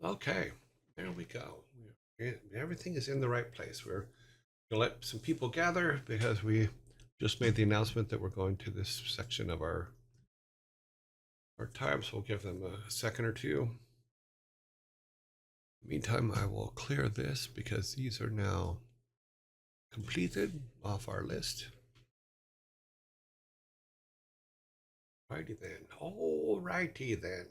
Okay, there we go. Everything is in the right place. We're going to let some people gather because we just made the announcement that we're going to this section of our time, so we'll give them a second or two. Meantime, I will clear this because these are now completed off our list. Righty then. All righty then.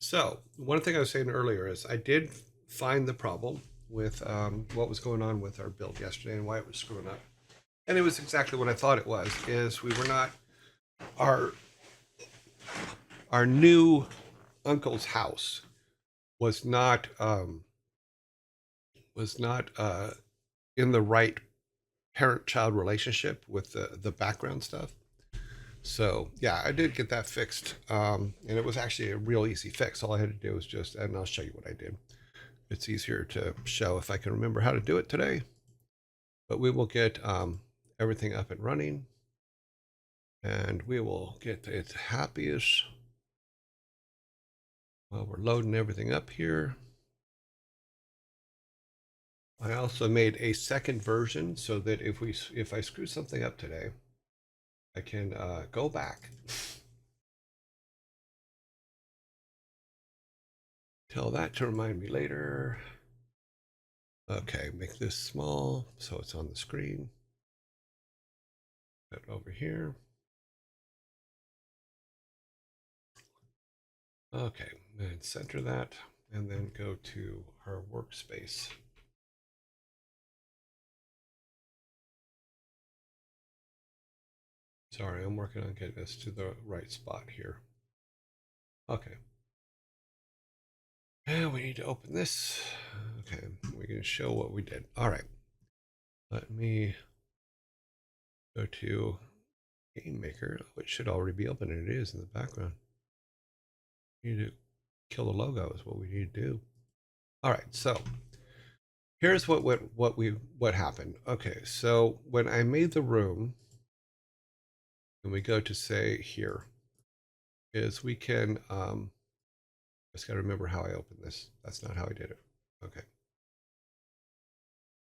So one thing I was saying earlier is I did find the problem with what was going on with our build yesterday and why it was screwing up. And it was exactly what I thought it was, is we were not, our our new uncle's house was not in the right parent-child relationship with the background stuff. So yeah, I did get that fixed, and it was actually a real easy fix. All I had to do was just, and I'll show you what I did. It's easier to show if I can remember how to do it today. But we will get everything up and running, and we will get it happiest while we're loading everything up here. I also made a second version so that if I screw something up today, I can go back, tell that to remind me later. Okay, make this small so it's on the screen. Put it over here. Okay, and center that, and then go to our workspace. Sorry, I'm working on getting this to the right spot here. Okay. And we need to open this. Okay, we're going to show what we did. All right. Let me go to Game Maker, which should already be open, and it is in the background. We need to kill the logo is what we need to do. All right, so here's what happened. Okay, so when I made the room, and we go to say here, is we can I just got to remember how I opened this. That's not how I did it. Okay.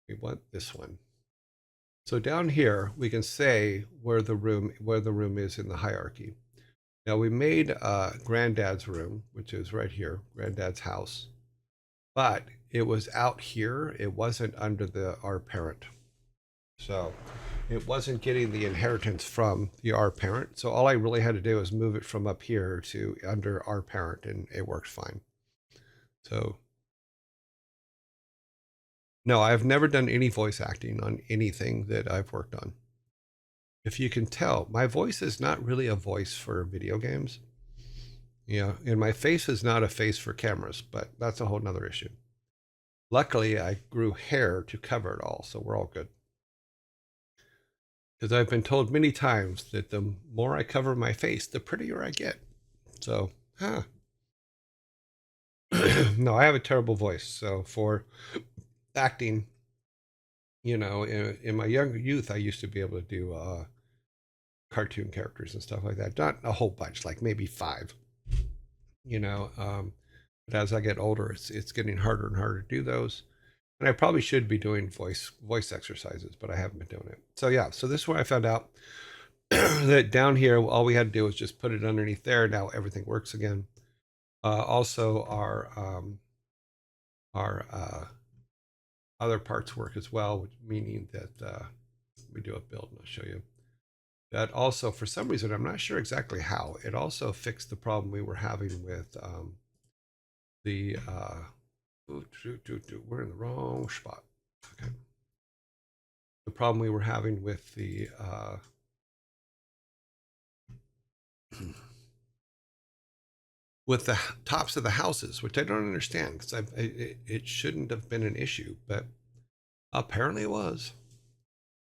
We want this one. So down here, we can say where the room is in the hierarchy. Now we made Granddad's room, which is right here, Granddad's house, but it was out here. It wasn't under our parent. So it wasn't getting the inheritance from our parent. So all I really had to do was move it from up here to under our parent, and it worked fine. So no, I've never done any voice acting on anything that I've worked on. If you can tell, my voice is not really a voice for video games. Yeah, and my face is not a face for cameras, but that's a whole nother issue. Luckily, I grew hair to cover it all, so we're all good. Because I've been told many times that the more I cover my face, the prettier I get. So, no, I have a terrible voice. So for acting, in my younger youth, I used to be able to do cartoon characters and stuff like that. Not a whole bunch, like maybe 5. You know, but as I get older, it's getting harder and harder to do those. And I probably should be doing voice exercises, but I haven't been doing it. So yeah, so this is where I found out that down here, all we had to do was just put it underneath there. Now everything works again. Also, our other parts work as well, which meaning that we do a build, and I'll show you. That also, for some reason, I'm not sure exactly how, it also fixed the problem we were having with the we're in the wrong spot. Okay. The problem we were having with the with the tops of the houses, which I don't understand because it shouldn't have been an issue, but apparently it was.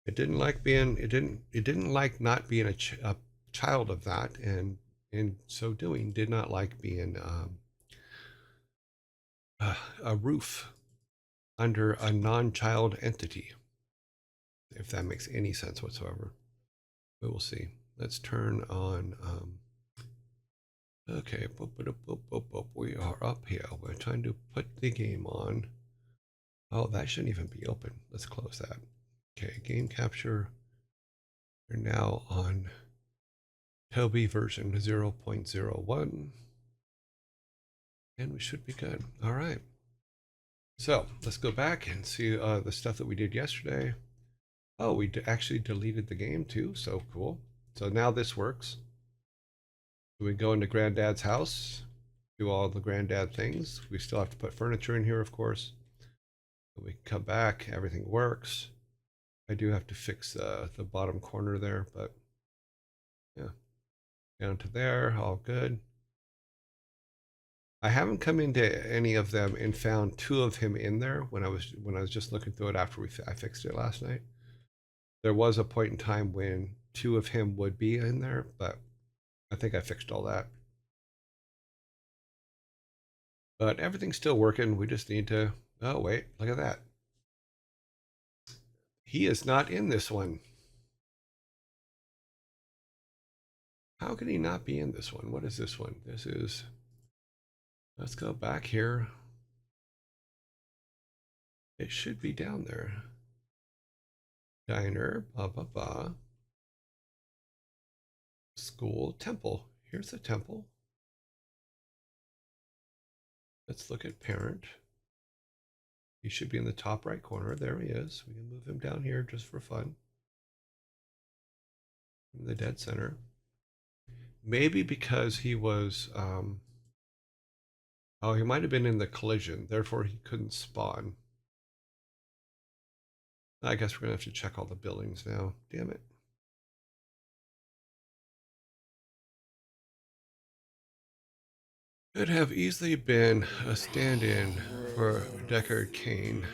It didn't like being it didn't like not being a child of that, and in so doing did not like being a roof under a non-child entity, if that makes any sense whatsoever. We will see. Let's turn on Okay, we are up here. We're trying to put the game on. Oh, that shouldn't even be open. Let's close that. Okay, game capture. We're now on Toby version 0.01. And we should be good. All right. So let's go back and see the stuff that we did yesterday. Oh, we actually deleted the game too. So cool. So now this works. We go into Granddad's house, do all the Granddad things. We still have to put furniture in here, of course. When we come back, everything works. I do have to fix the bottom corner there, but yeah, down to there, all good. I haven't come into any of them and found two of him in there when I was just looking through it after I fixed it last night. There was a point in time when two of him would be in there, but I think I fixed all that. But everything's still working. We just need to. Oh wait, look at that. He is not in this one. How can he not be in this one? What is this one? This is. Let's go back here. It should be down there. Diner, blah, blah, blah. School, temple. Here's the temple. Let's look at parent. He should be in the top right corner. There he is. We can move him down here just for fun. In the dead center. Maybe because he was, oh, he might have been in the collision. Therefore, he couldn't spawn. I guess we're going to have to check all the buildings now. Damn it. Could have easily been a stand-in for Deckard Cain.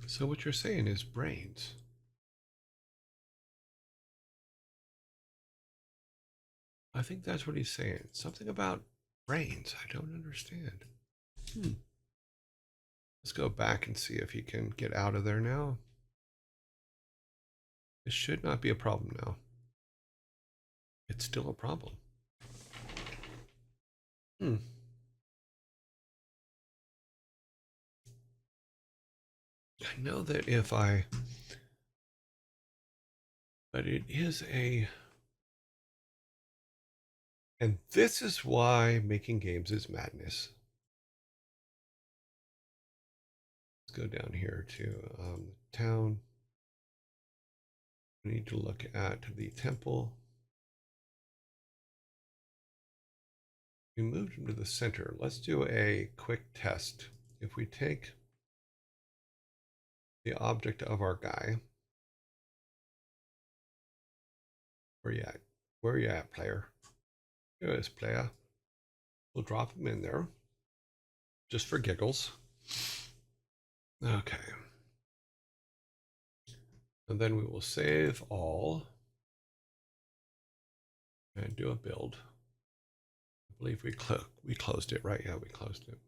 So what you're saying is brains. I think that's what he's saying. Something about brains. I don't understand. Let's go back and see if he can get out of there now. This should not be a problem now. It's still a problem. I know that if I... But it is a... And this is why making games is madness. Let's go down here to town. We need to look at the temple. We moved him to the center. Let's do a quick test. If we take the object of our guy, where you at? Where you at, player? There is player. We'll drop him in there, just for giggles. Okay. And then we will save all and do a build. I believe we closed it, right? Yeah, we closed it.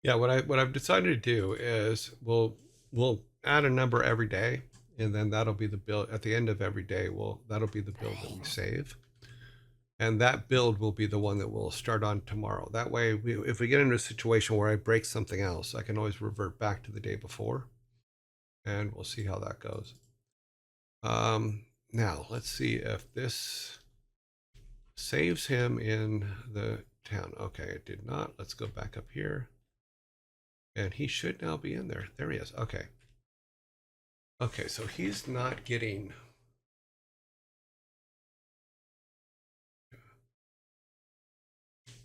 Yeah, what I've decided to do is we'll add a number every day, and then that'll be the build at the end of every day. That'll be the build that we save, and that build will be the one that we'll start on tomorrow. That way, if we get into a situation where I break something else, I can always revert back to the day before, and we'll see how that goes. Now let's see if this saves him in the town. Okay, it did not. Let's go back up here. And he should now be in there. There he is. Okay. Okay, so he's not getting...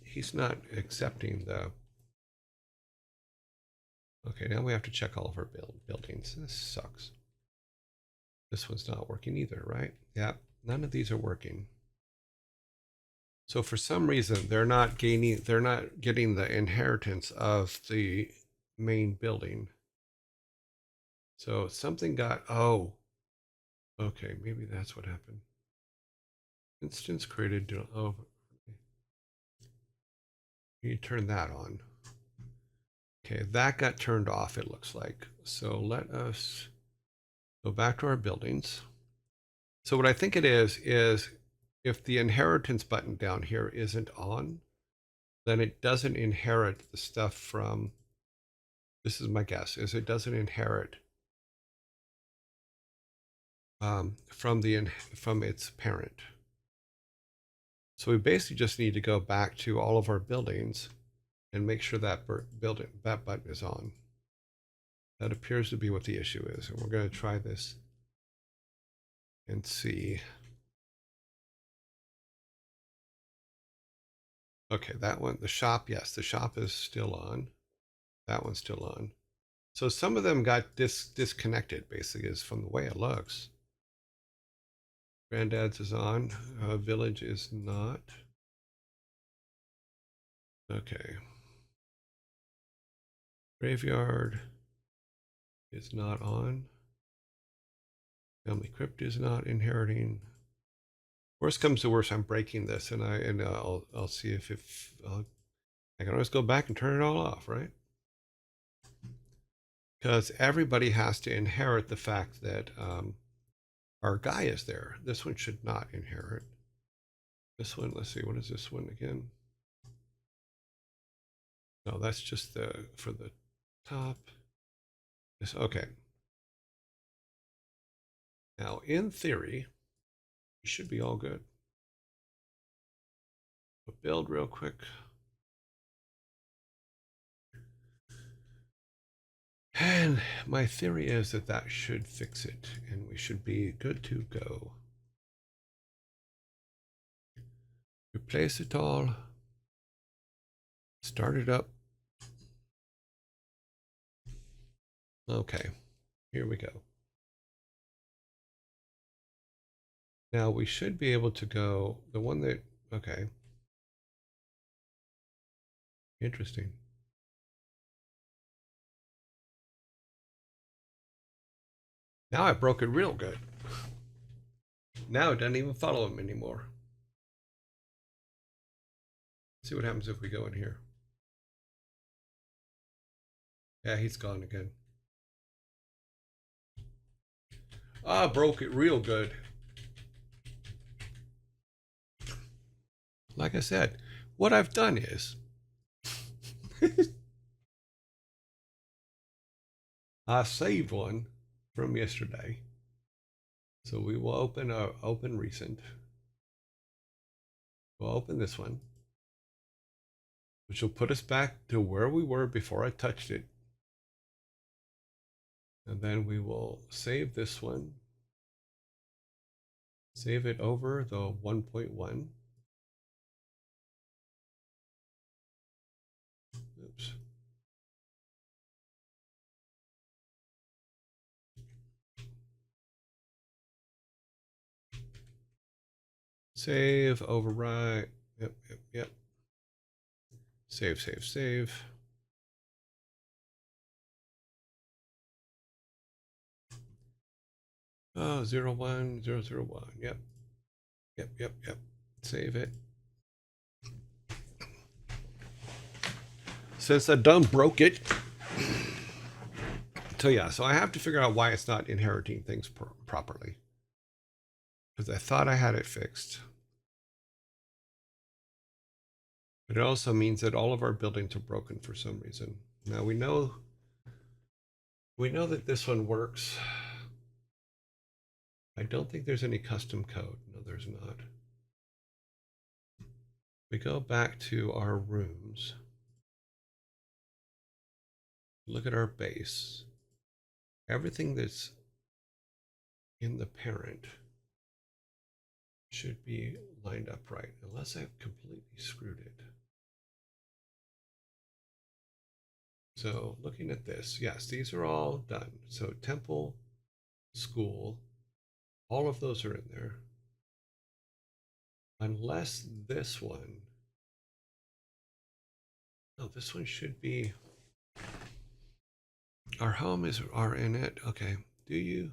He's not accepting the... Okay, now we have to check all of our buildings. This sucks. This one's not working either, right? Yeah, none of these are working. So for some reason, they're not getting the inheritance of the main building. So something got, oh, Okay, maybe that's what happened. Instance created. Oh, you turn that on. Okay, that got turned off, it looks like. So let us go back to our buildings. So what I think it is if the inheritance button down here isn't on, then it doesn't inherit the stuff from, this is my guess, is it doesn't inherit from its parent. So we basically just need to go back to all of our buildings and make sure that that button is on. That appears to be what the issue is. And we're going to try this and see. Okay, that one, the shop, yes, the shop is still on. That one's still on. So some of them got disconnected, basically, is from the way it looks. Granddad's is on. Village is not. Okay. Graveyard is not on. Family Crypt is not inheriting. Worst comes to worst, I'm breaking this, and I'll see if I can always go back and turn it all off, right? Because everybody has to inherit the fact that our guy is there. This one should not inherit. This one, let's see, what is this one again? No, that's just for the top. This, okay. Now, in theory, we should be all good. But build real quick. And my theory is that that should fix it, and we should be good to go. Replace it all. Start it up. Okay, here we go. Now we should be able to go, the one that, okay. Interesting. Now I broke it real good. Now it doesn't even follow him anymore. Let's see what happens if we go in here. Yeah, he's gone again. Ah, broke it real good. Like I said, what I've done is I saved one from yesterday. So we will open recent. We'll open this one, which will put us back to where we were before I touched it. And then we will save this one. Save it over the 1.1. Oops. Save, overwrite. Yep. Save. Oh, 01001. Yep. Save it. Since I done broke it. So yeah, so I have to figure out why it's not inheriting things properly. Because I thought I had it fixed. But it also means that all of our buildings are broken for some reason. Now we know that this one works. I don't think there's any custom code. No, there's not. We go back to our rooms. Look at our base. Everything that's in the parent should be lined up right, unless I've completely screwed it. So looking at this, yes, these are all done. So temple, school, all of those are in there. Unless this one, no, this one should be, our home are in it. Okay, do you?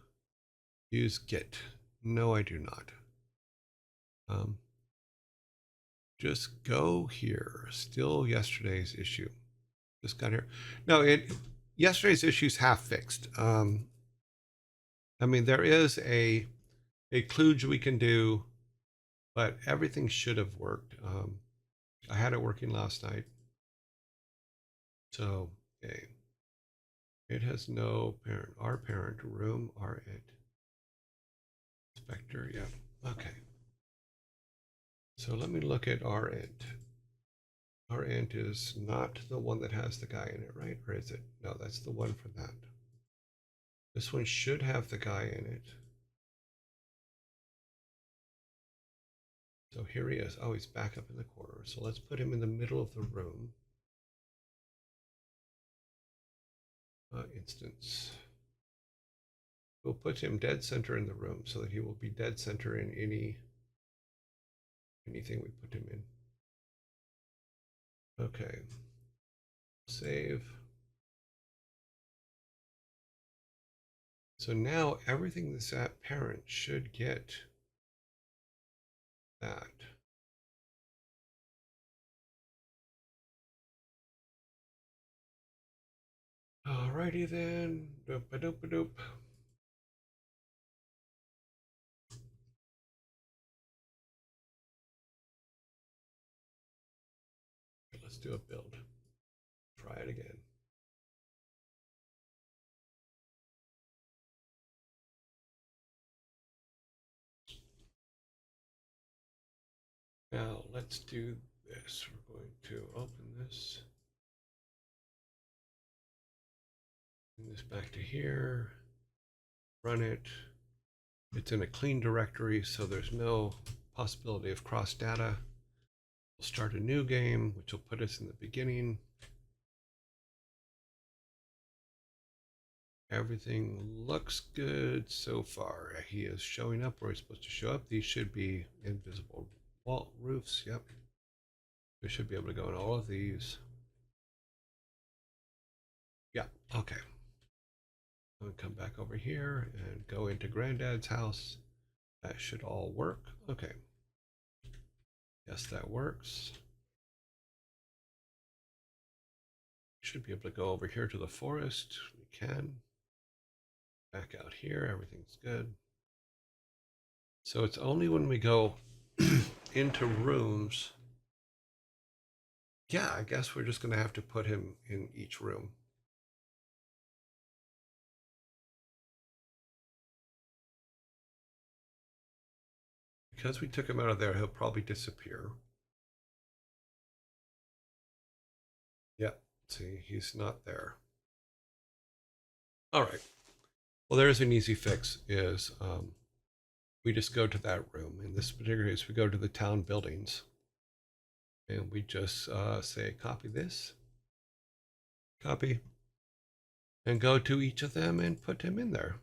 use Git. No, I do not. Just go here. Still yesterday's issue. Just got here. No, yesterday's issue's half fixed. I mean, there is a kludge we can do, but everything should have worked. I had it working last night. So, okay. It has no parent. Our parent room, our int. Inspector, yeah. Okay. So let me look at our int. Our int is not the one that has the guy in it, right? Or is it? No, that's the one for that. This one should have the guy in it. So here he is. Oh, he's back up in the corner. So let's put him in the middle of the room. Instance. We'll put him dead center in the room so that he will be dead center in anything we put him in. Okay. Save. So now everything that's at parent should get that. Alrighty then. Doop-a-doop-a-doop. Let's do a build. Try it again. Now let's do this. We're going to open this. Bring this back to here. Run it. It's in a clean directory, so there's no possibility of cross data. We'll start a new game, which will put us in the beginning. Everything looks good so far. He is showing up where he's supposed to show up. These should be invisible wall roofs. Yep. We should be able to go in all of these. Yeah, okay. I'm gonna come back over here and go into Granddad's house. That should all work. Okay. Yes, that works. Should be able to go over here to the forest. We can. Back out here, everything's good. So it's only when we go into rooms. Yeah, I guess we're just going to have to put him in each room. Because we took him out of there, he'll probably disappear. Yeah, see, he's not there. All right. Well, there's an easy fix is we just go to that room. In this particular case, we go to the town buildings. And we just say, copy this, copy, and go to each of them and put him in there.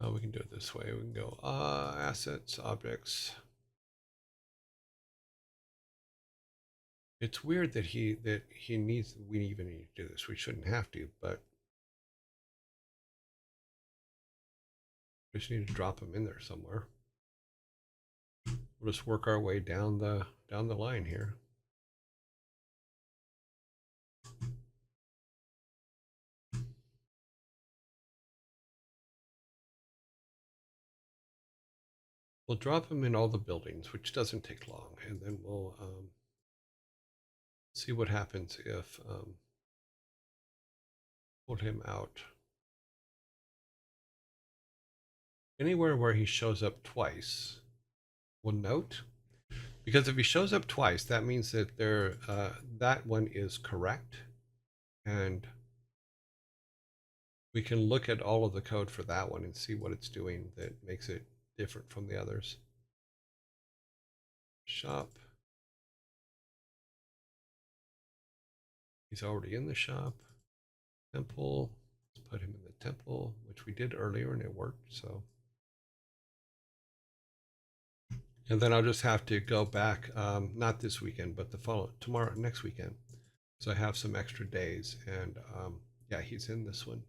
Oh, we can do it this way. We can go assets, objects. It's weird that we even need to do this. We shouldn't have to, but we just need to drop him in there somewhere. We'll just work our way down the line here. We'll drop him in all the buildings, which doesn't take long, and then we'll see what happens if pull him out. Anywhere where he shows up twice, we'll note, because if he shows up twice, that means that that one is correct, and we can look at all of the code for that one and see what it's doing that makes it different from the others. Shop. He's already in the shop. Temple. Let's put him in the temple, which we did earlier and it worked. So, and then I'll just have to go back, not this weekend, but the next weekend. So I have some extra days, and Yeah, he's in this one.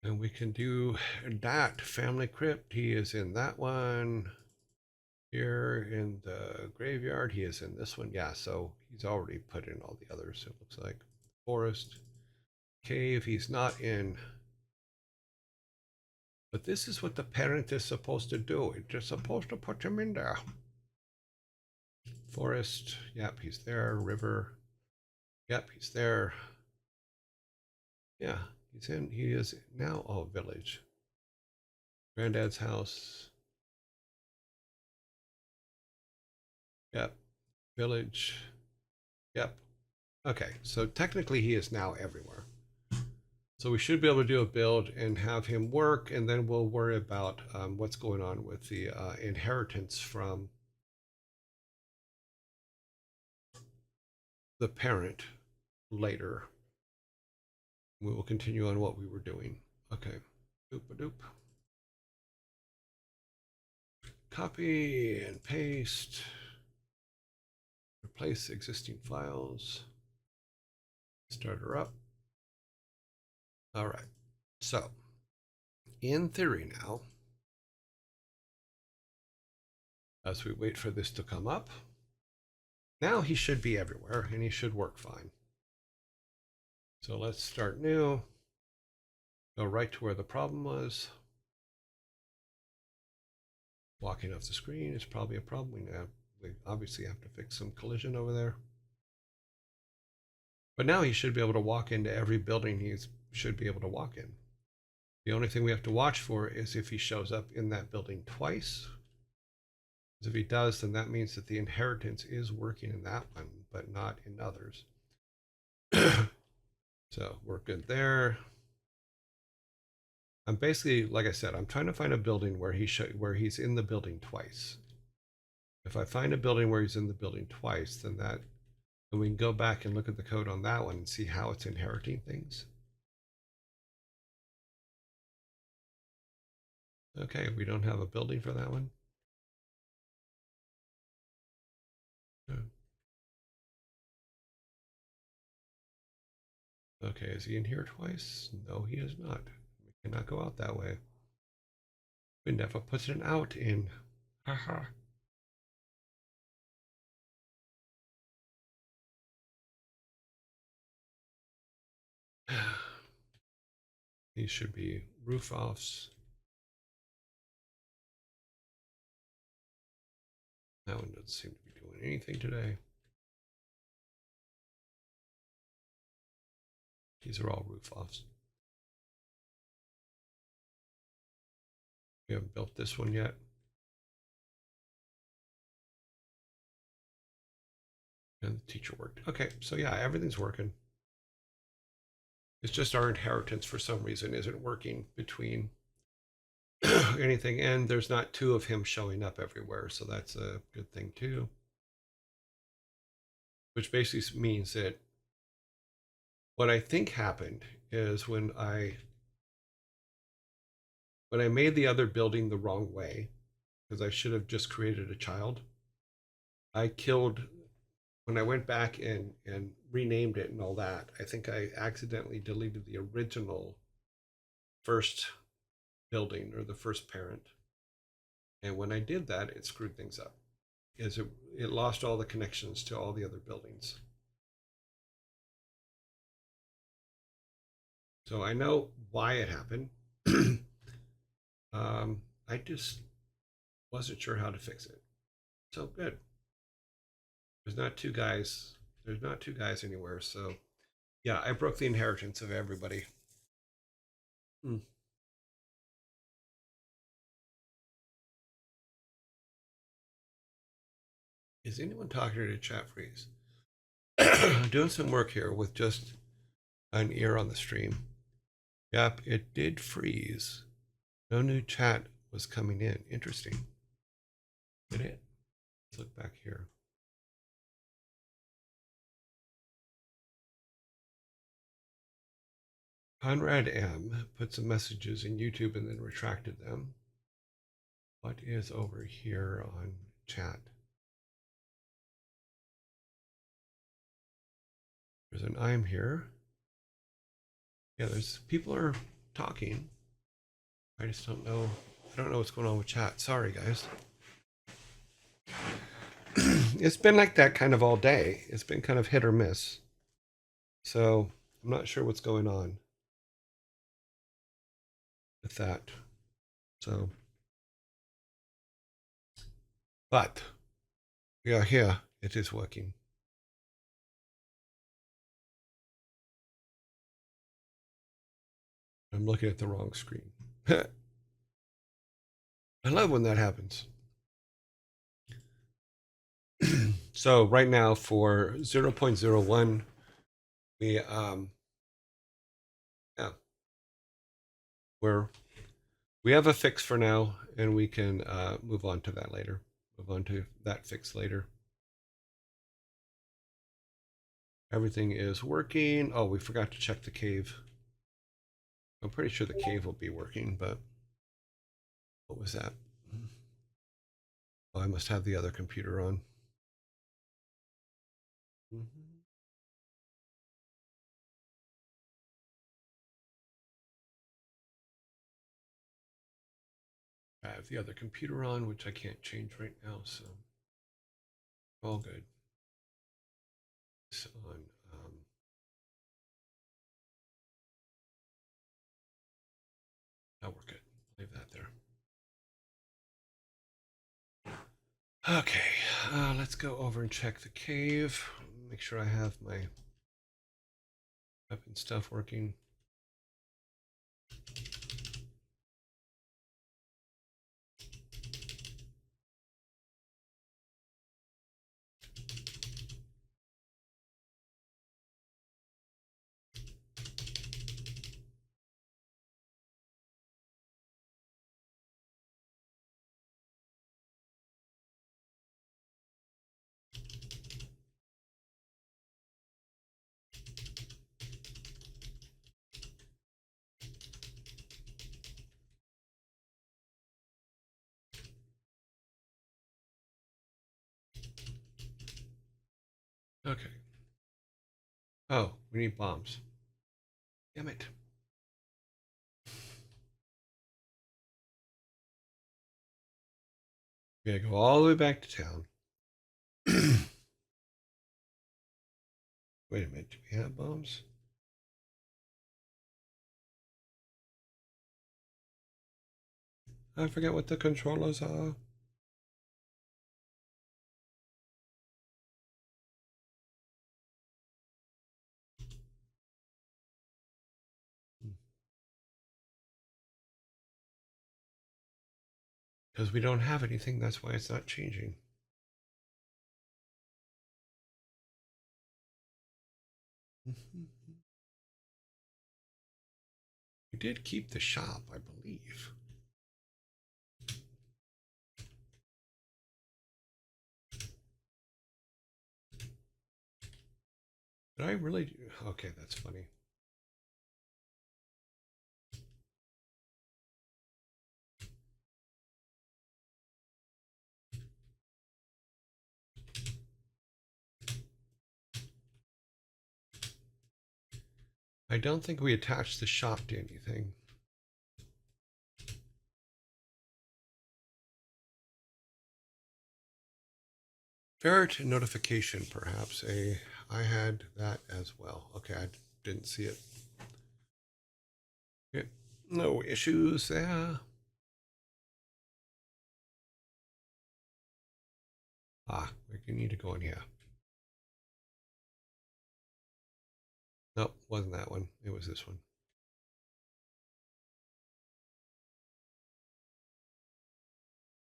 And we can do that family crypt. He is in that one. Here in the graveyard, he is in this one. Yeah, so he's already put in all the others, it looks like. Forest, cave, he's not in. But this is what the parent is supposed to do. It's just supposed to put him in there. Forest, yep, he's there. River, yep, he's there. Yeah, he's in. He is now. Oh, village. Granddad's house. Yep. Village. Yep. Okay, so technically he is now everywhere. So we should be able to do a build and have him work, and then we'll worry about what's going on with the inheritance from the parent later. We will continue on what we were doing. Okay. Doop-a-doop. Copy and paste. Replace existing files. Start her up. All right. So, in theory now, as we wait for this to come up, now he should be everywhere and he should work fine. So let's start new. Go right to where the problem was. Walking off the screen is probably a problem. We obviously have to fix some collision over there. But now he should be able to walk into every building he should be able to walk in. The only thing we have to watch for is if he shows up in that building twice. Because if he does, then that means that the inheritance is working in that one, but not in others. So we're good there. I'm basically, like I said, I'm trying to find a building where he's in the building twice. If I find a building where he's in the building twice, then we can go back and look at the code on that one and see how it's inheriting things. Okay, we don't have a building for that one. Okay, is he in here twice? No, he is not. We cannot go out that way. We never put an out in. Haha. These should be roof offs. That one doesn't seem to be doing anything today. These are all roof offs. We haven't built this one yet. And the teacher worked. Okay, so yeah, everything's working. It's just our inheritance for some reason isn't working between anything, and there's not two of him showing up everywhere, so that's a good thing too. Which basically means that what I think happened is when I made the other building the wrong way, because I should have just created a child, I killed, when I went back and renamed it and all that, I think I accidentally deleted the original first building or the first parent. And when I did that, it screwed things up. It lost all the connections to all the other buildings. So I know why it happened. I just wasn't sure how to fix it. So good. There's not two guys. There's not two guys anywhere. So yeah, I broke the inheritance of everybody. Hmm. Is anyone talking to chat freeze? Doing some work here with just an ear on the stream. Yep, it did freeze. No new chat was coming in. Interesting. Did it? Let's look back here. Conrad M put some messages in YouTube and then retracted them. What is over here on chat? There's an I'm here. Yeah, there's people are talking. I just don't know. I don't know what's going on with chat. Sorry, guys. It's been like that kind of all day. It's been kind of hit or miss. So I'm not sure what's going on with that. So, but we are here. It is working. I'm looking at the wrong screen. I love when that happens. So right now for 0.01, we yeah, we have a fix for now, and we can move on to that later. Move on to that fix later. Everything is working. Oh, we forgot to check the cave. I'm pretty sure the cave will be working, but what was that? Oh, I must have the other computer on. I have the other computer on, which I can't change right now, so all good. It's on. Now we're good. Leave that there. Okay, let's go over and check the cave. Make sure I have my weapon stuff working. Okay. Oh, we need bombs. Damn it. We gotta go all the way back to town. Wait a minute. Do we have bombs? I forget what the controllers are. Because we don't have anything, that's why it's not changing. We did keep the shop, I believe. Did I really? Okay, that's funny. I don't think we attached the shop to anything. Ferret notification, perhaps. I had that as well. Okay, I didn't see it. Okay. No issues there. Ah, we need to go in here. Nope, wasn't that one. It was this one.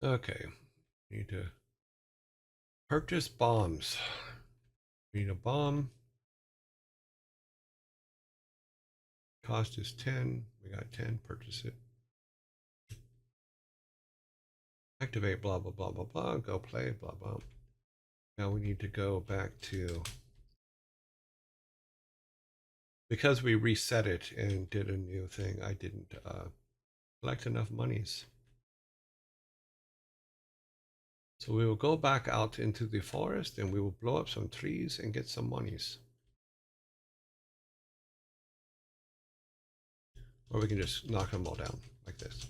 Okay, need to purchase bombs. We need a bomb. Cost is 10. We got 10. Purchase it. Activate, blah, blah, blah, blah, blah. Go play, blah, blah. Now we need to go back to, because we reset it and did a new thing, I didn't collect enough monies. So we will go back out into the forest and we will blow up some trees and get some monies. Or we can just knock them all down like this.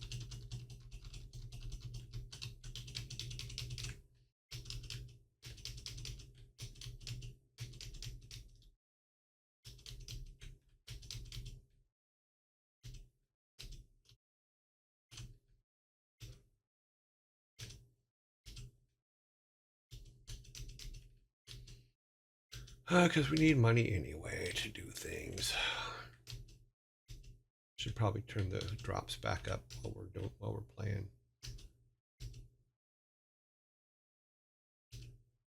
Because we need money anyway to do things. Should probably turn the drops back up while we're playing.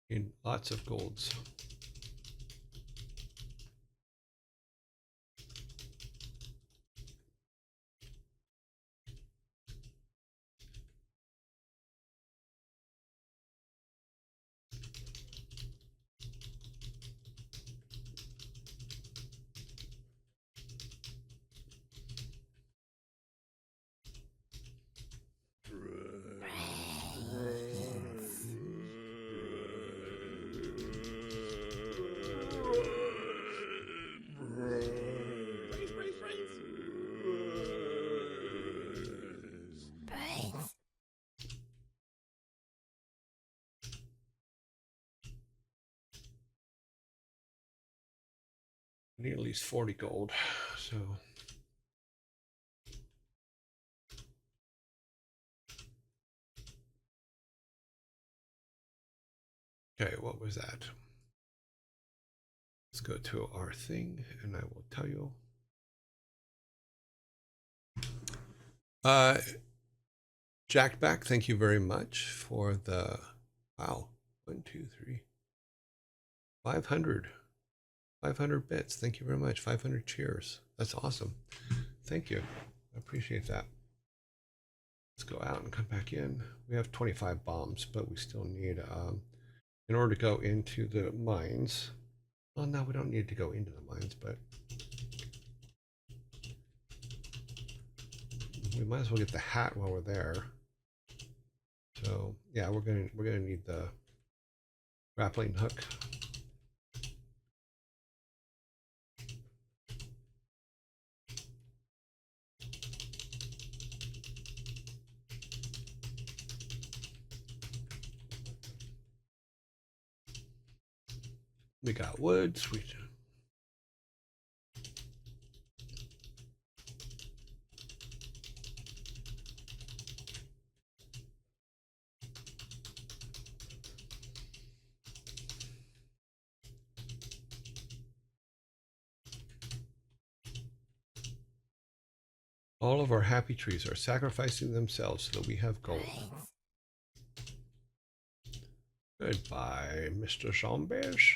Need lots of golds. We need at least 40 gold. So okay, what was that? Let's go to our thing and I will tell you. Jackback, thank you very much for the, wow, 1, 2, 3, 500 bits. Thank you very much. 500 cheers. That's awesome. Thank you. I appreciate that. Let's go out and come back in. We have 25 bombs, but we still need, in order to go into the mines. Well, no, we don't need to go into the mines, but we might as well get the hat while we're there. So yeah, we're gonna need the grappling hook. We got wood, sweet. All of our happy trees are sacrificing themselves so that we have gold. Goodbye, Mr. Zombies.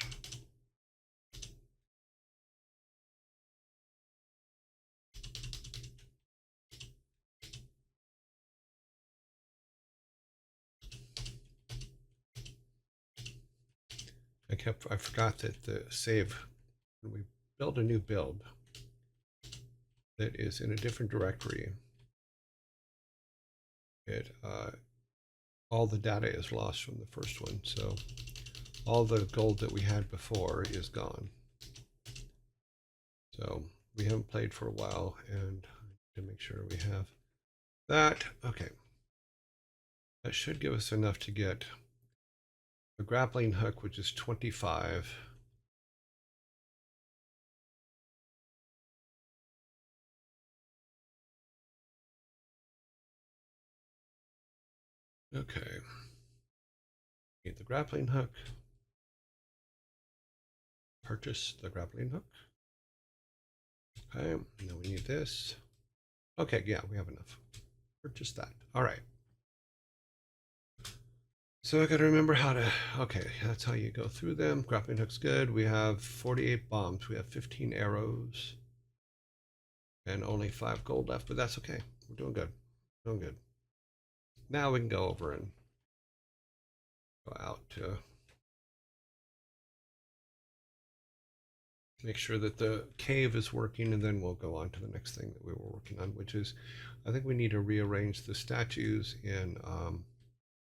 I forgot that the save, when we build a new build that is in a different directory, all the data is lost from the first one. So all the gold that we had before is gone. So we haven't played for a while, and to make sure we have that. Okay. That should give us enough to get a grappling hook, which is 25. Okay. Get the grappling hook. Purchase the grappling hook. Okay, now we need this. Okay, yeah, we have enough. Purchase that. All right. So I got to remember how to, okay, that's how you go through them. Grappling hook's good. We have 48 bombs. We have 15 arrows and only 5 gold left, but that's okay. We're doing good. Doing good. Now we can go over and go out to make sure that the cave is working, and then we'll go on to the next thing that we were working on, which is, I think we need to rearrange the statues in,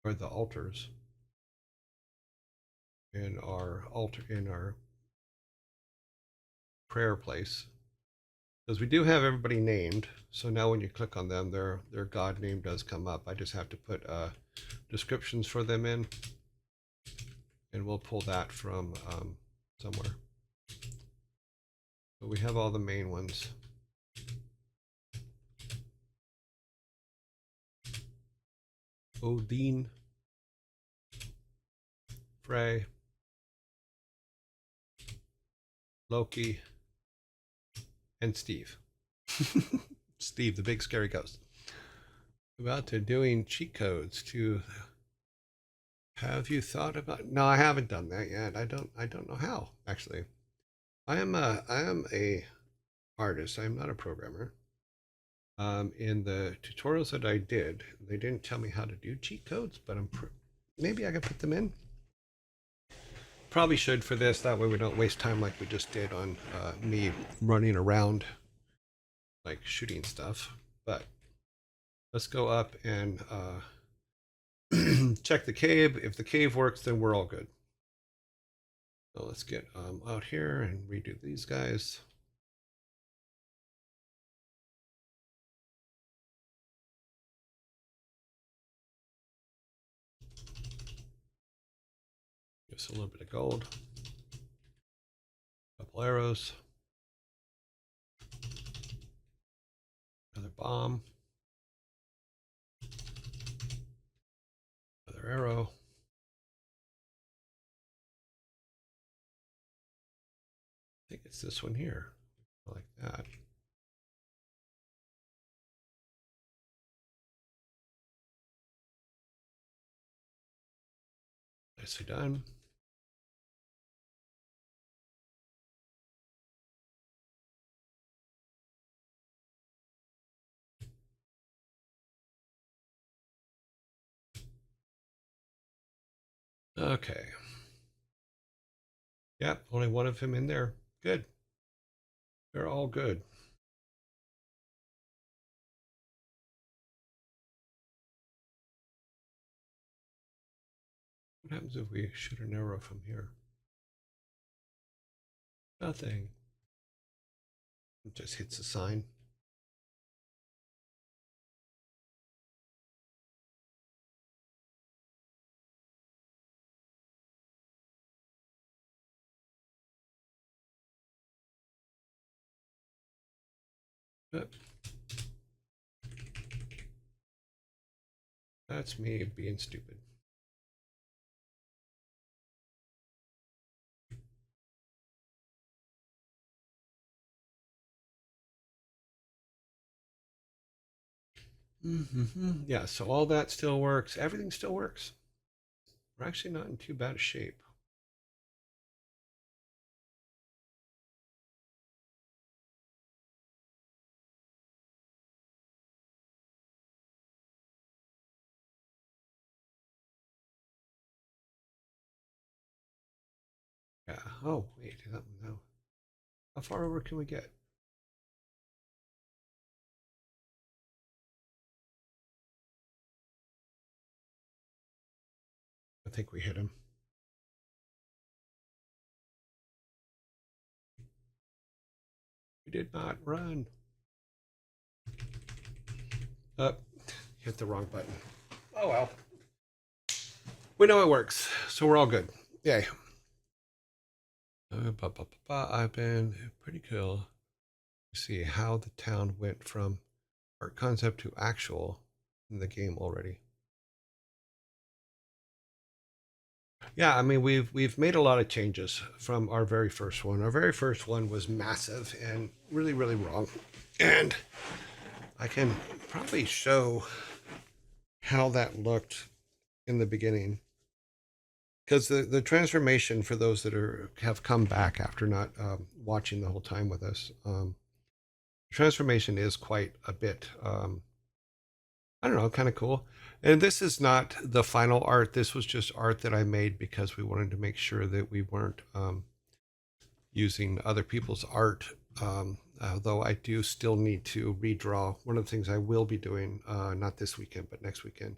or the altars in our prayer place. because we do have everybody named. So now when you click on them, their god name does come up. I just have to put descriptions for them in, and we'll pull that from somewhere. But we have all the main ones. Odin, Frey, Loki, and Steve. Steve, the big scary ghost. About to doing cheat codes to. Have you thought about? No, I haven't done that yet. I don't know how actually. I am a artist. I'm not a programmer. In the tutorials that I did, they didn't tell me how to do cheat codes, but maybe I could put them in. Probably should for this. That way we don't waste time like we just did on me running around like shooting stuff. But let's go up and check the cave. If the cave works, then we're all good. So let's get out here and redo these guys. Give us a little bit of gold. A couple arrows. Another bomb. Another arrow. I think it's this one here. Like that. Nicely done. Okay. Yep, only one of him in there. Good. They're all good. What happens if we shoot an arrow from here? Nothing. It just hits the sign. Yep. That's me being stupid. Yeah, so all that still works. Everything still works. We're actually not in too bad a shape. Yeah. Oh, wait. No. How far over can we get? I think we hit him. We did not run. Up. Hit the wrong button. Oh well. We know it works, so we're all good. Yay. I've been pretty cool to see how the town went from art concept to actual in the game already. Yeah, I mean we've made a lot of changes from our very first one. Our very first one was massive and really wrong. And I can probably show how that looked in the beginning. Because the transformation for those that have come back after not watching the whole time with us, transformation is quite a bit I don't know, kind of cool. And this is not the final art. This was just art that I made because we wanted to make sure that we weren't using other people's art. Though I do still need to redraw. One of the things I will be doing, not this weekend, but next weekend,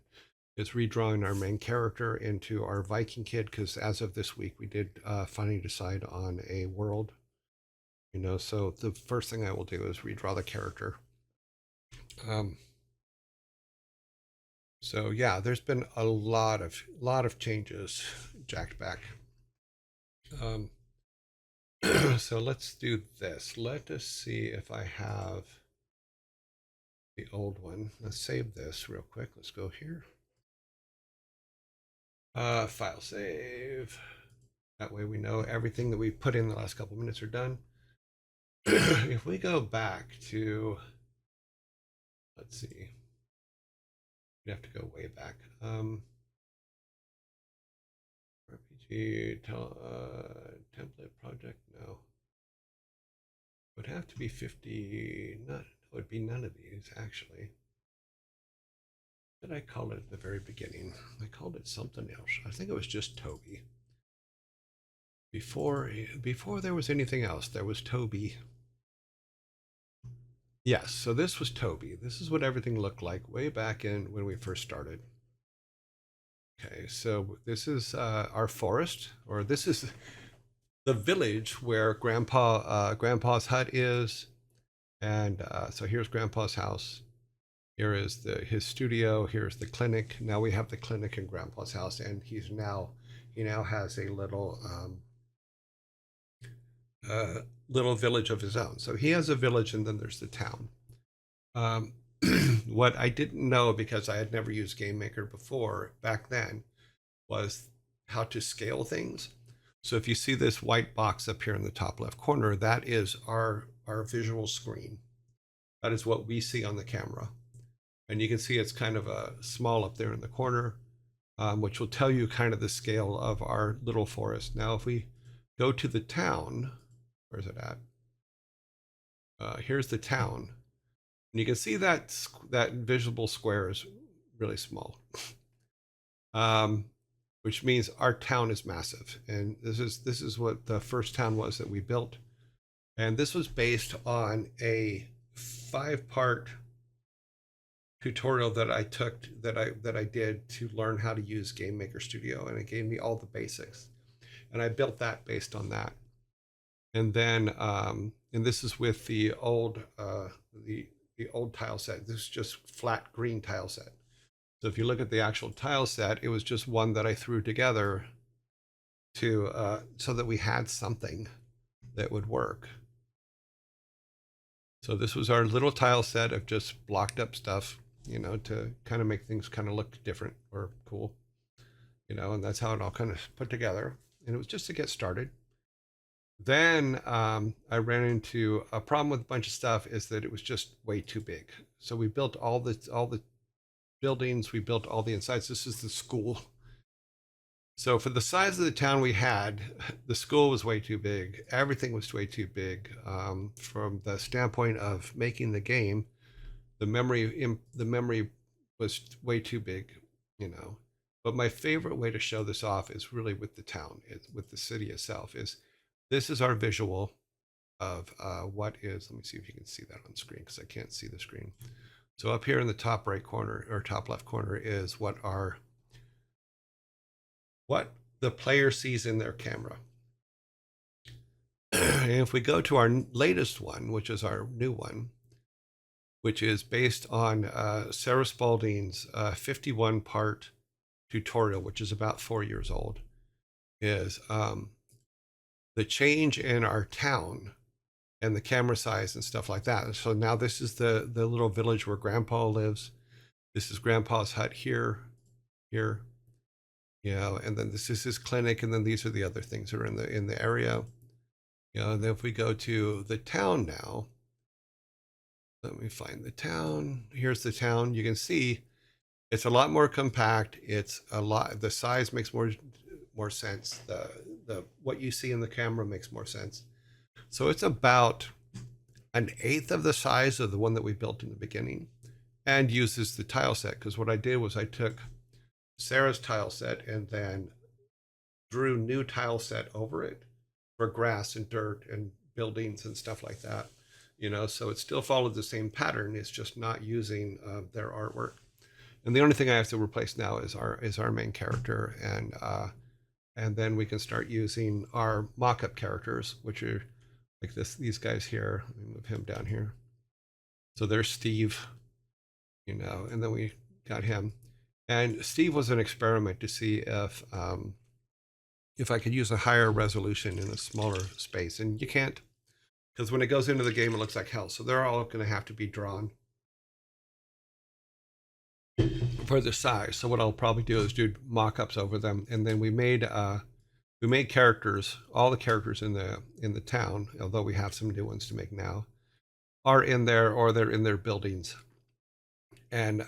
is redrawing our main character into our Viking kid. Because as of this week, we did finally decide on a world So the first thing I will do is redraw the character. So yeah, there's been a lot of changes jacked back. So let's do this. Let us see if I have the old one. Let's save this real quick. Let's go here. File save. That way we know everything that we put in the last couple minutes are done. If we go back to, let's see, we have to go way back. RPG template project, no. It would have to be 50, not, it would be none of these actually. What did I call it at the very beginning? I called it something else. I think it was just Toby. Before there was anything else, there was Toby. Yes, so this was Toby. This is what everything looked like way back in when we first started. Okay, so this is our forest, or this is the village where Grandpa's hut is, and so here's Grandpa's house. Here is his studio. Here's the clinic. Now we have the clinic in Grandpa's house, and he now has a little little village of his own. So he has a village, and then there's the town. What I didn't know, because I had never used GameMaker before back then, was how to scale things. So if you see this white box up here in the top left corner, that is our visual screen. That is what we see on the camera. And you can see it's kind of small up there in the corner, which will tell you kind of the scale of our little forest. Now, if we go to the town, where's it at? Here's the town. And you can see that visible square is really small, which means our town is massive. And this is what the first town was that we built. And this was based on a 5-part tutorial that I took that I did to learn how to use GameMaker Studio, and it gave me all the basics, and I built that based on that. And then and this is with the old tile set. This is just flat green tile set. So if you look at the actual tile set, it was just one that I threw together to so that we had something that would work. So this was our little tile set of just blocked up stuff, to kind of make things kind of look different or cool, and that's how it all kind of put together. And it was just to get started. Then I ran into a problem with a bunch of stuff, is that it was just way too big. So we built all the buildings, we built all the insides. This is the school. So for the size of the town we had, the school was way too big. Everything was way too big. From the standpoint of making the game, the memory was way too big, But my favorite way to show this off is really with the town, with the city itself. This is our visual of what is. Let me see if you can see that on screen, because I can't see the screen. So up here in the top right corner or top left corner is what the player sees in their camera. And if we go to our latest one, which is our new one, which is based on Sarah Spalding's 51-part tutorial, which is about 4 years old, is the change in our town and the camera size and stuff like that. So now this is the little village where Grandpa lives. This is Grandpa's hut here, and then this is his clinic, and then these are the other things that are in the area. And then if we go to the town now, let me find the town. Here's the town. You can see it's a lot more compact. It's a lot. The size makes more sense. The what you see in the camera makes more sense. So it's about 1/8 of the size of the one that we built in the beginning, and uses the tile set. Because what I did was I took Sarah's tile set and then drew new tile set over it for grass and dirt and buildings and stuff like that. So it still followed the same pattern. It's just not using their artwork. And the only thing I have to replace now is our main character, and then we can start using our mock-up characters, which are like these guys here. Let me move him down here. So there's Steve, and then we got him. And Steve was an experiment to see if I could use a higher resolution in a smaller space. And you can't, because when it goes into the game, it looks like hell. So they're all going to have to be drawn for the size. So what I'll probably do is do mock-ups over them, and then we made characters. All the characters in the town, although we have some new ones to make now, are in there or they're in their buildings, and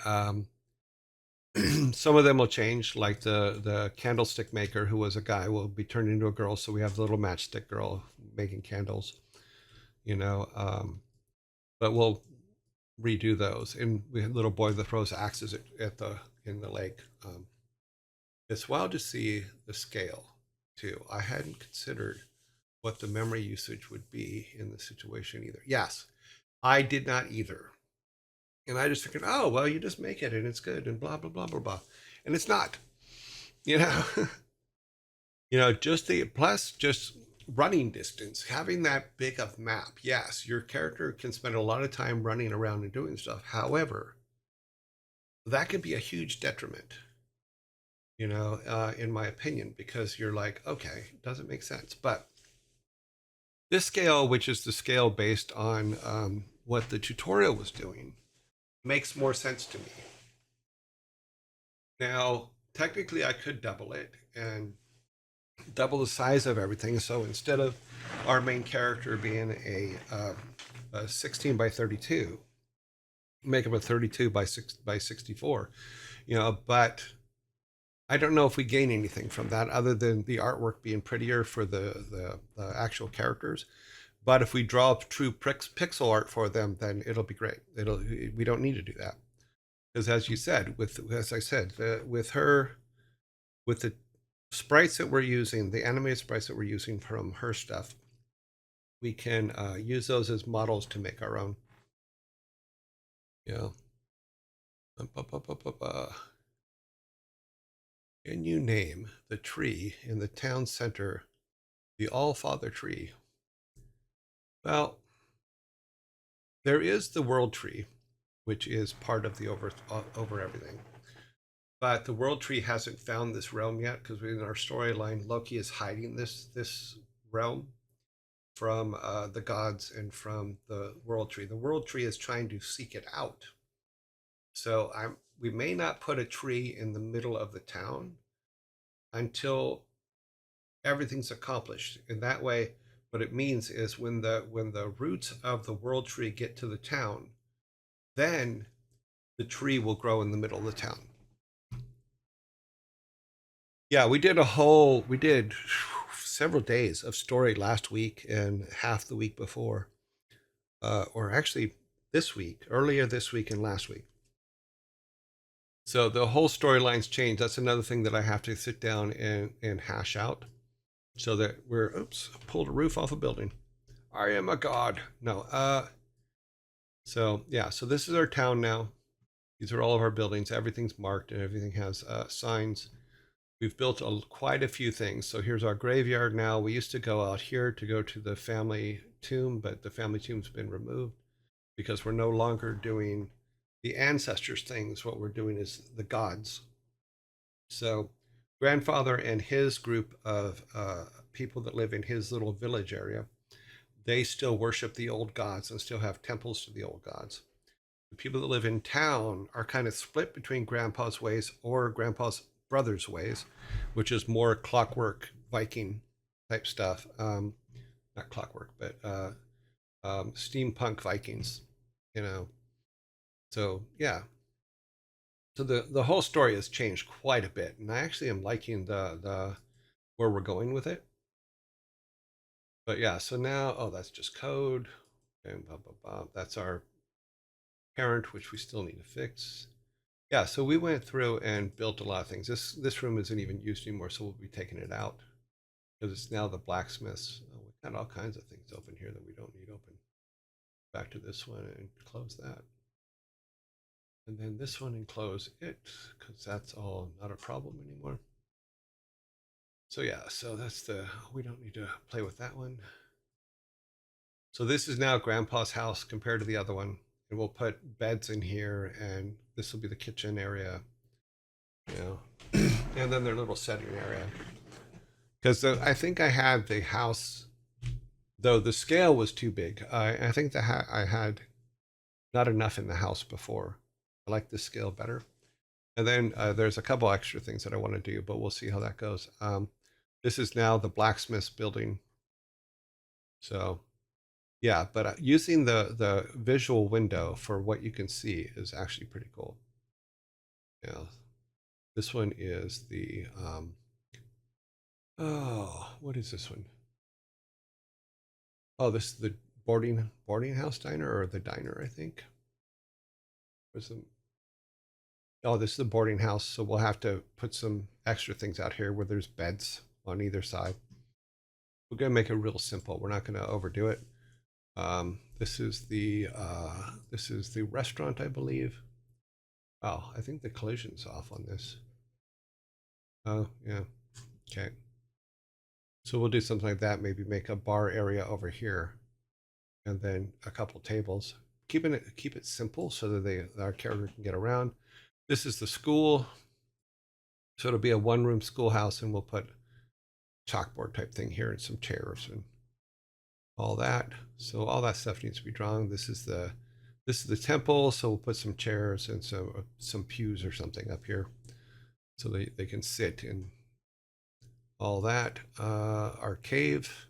some of them will change. Like the candlestick maker, who was a guy, will be turned into a girl. So we have the little matchstick girl making candles, you know. But we'll redo those, and we had a little boy that throws axes in the lake. It's wild to see the scale too. I hadn't considered what the memory usage would be in the situation either. Yes, I did not either. And I just figured, oh, well, you just make it and it's good and blah, blah, blah, blah, blah. And it's not, you know, just running distance, having that big of map. Yes, your character can spend a lot of time running around and doing stuff. However, that can be a huge detriment, in my opinion, because you're like, okay, it doesn't make sense. But this scale, which is the scale based on what the tutorial was doing, makes more sense to me. Now, technically, I could double it and double the size of everything. So instead of our main character being a 16 by 32, make him a 32 by 64, but I don't know if we gain anything from that other than the artwork being prettier for the actual characters. But if we draw true pixel art for them, then it'll be great. We don't need to do that, because as you said, with the sprites that we're using, the animated sprites that we're using from her stuff, we can use those as models to make our own. Yeah. Can you name the tree in the town center the All-Father tree? Well, there is the World Tree, which is part of the over everything. But the World Tree hasn't found this realm yet, because in our storyline, Loki is hiding this realm from the gods and from the World Tree. The World Tree is trying to seek it out. So we may not put a tree in the middle of the town until everything's accomplished. And that way, what it means is when the roots of the World Tree get to the town, then the tree will grow in the middle of the town. Yeah, we did several days of story last week and half the week before, or actually earlier this week and last week. So the whole storyline's changed. That's another thing that I have to sit down and hash out, so that pulled a roof off a building. I am a god. No. So yeah, so this is our town now. These are all of our buildings. Everything's marked and everything has signs. We've built quite a few things. So here's our graveyard now. We used to go out here to go to the family tomb, but the family tomb's been removed because we're no longer doing the ancestors things. What we're doing is the gods. So grandfather and his group of people that live in his little village area, they still worship the old gods and still have temples to the old gods. The people that live in town are kind of split between grandpa's ways or grandpa's brother's ways, which is more clockwork Viking type stuff. Not clockwork, but steampunk Vikings, So yeah. So the whole story has changed quite a bit, and I actually am liking the where we're going with it. But yeah, so now, that's just code, and blah blah blah. That's our parent, which we still need to fix. Yeah, so we went through and built a lot of things. This room isn't even used anymore, so we'll be taking it out because it's now the blacksmith's. Oh, we got all kinds of things open here that we don't need open. Back to this one and close that. And then this one and close it, because that's all not a problem anymore. So yeah, so we don't need to play with that one. So this is now Grandpa's house compared to the other one. And we'll put beds in here, and this will be the kitchen area, you know, and then their little setting area. Because I think I had the house, though the scale was too big. I think I had not enough in the house before. I like this scale better. And then there's a couple extra things that I want to do, but we'll see how that goes. This is now the blacksmith's building. So yeah, but using the visual window for what you can see is actually pretty cool. Yeah, this one is the oh, what is this one? Oh, this is the boarding house diner, or the diner, I think. Was the Oh, this is the boarding house, so we'll have to put some extra things out here where there's beds on either side. We're gonna make it real simple. We're not gonna overdo it. This is the restaurant, I believe. Oh, I think the collision's off on this. Oh, yeah. Okay. So we'll do something like that. Maybe make a bar area over here, and then a couple tables. Keep it simple so that our character can get around. This is the school, so it'll be a one-room schoolhouse, and we'll put chalkboard type thing here and some chairs and all that. So all that stuff needs to be drawn. This is the temple, so we'll put some chairs and some pews or something up here, so they can sit in all that. Our cave.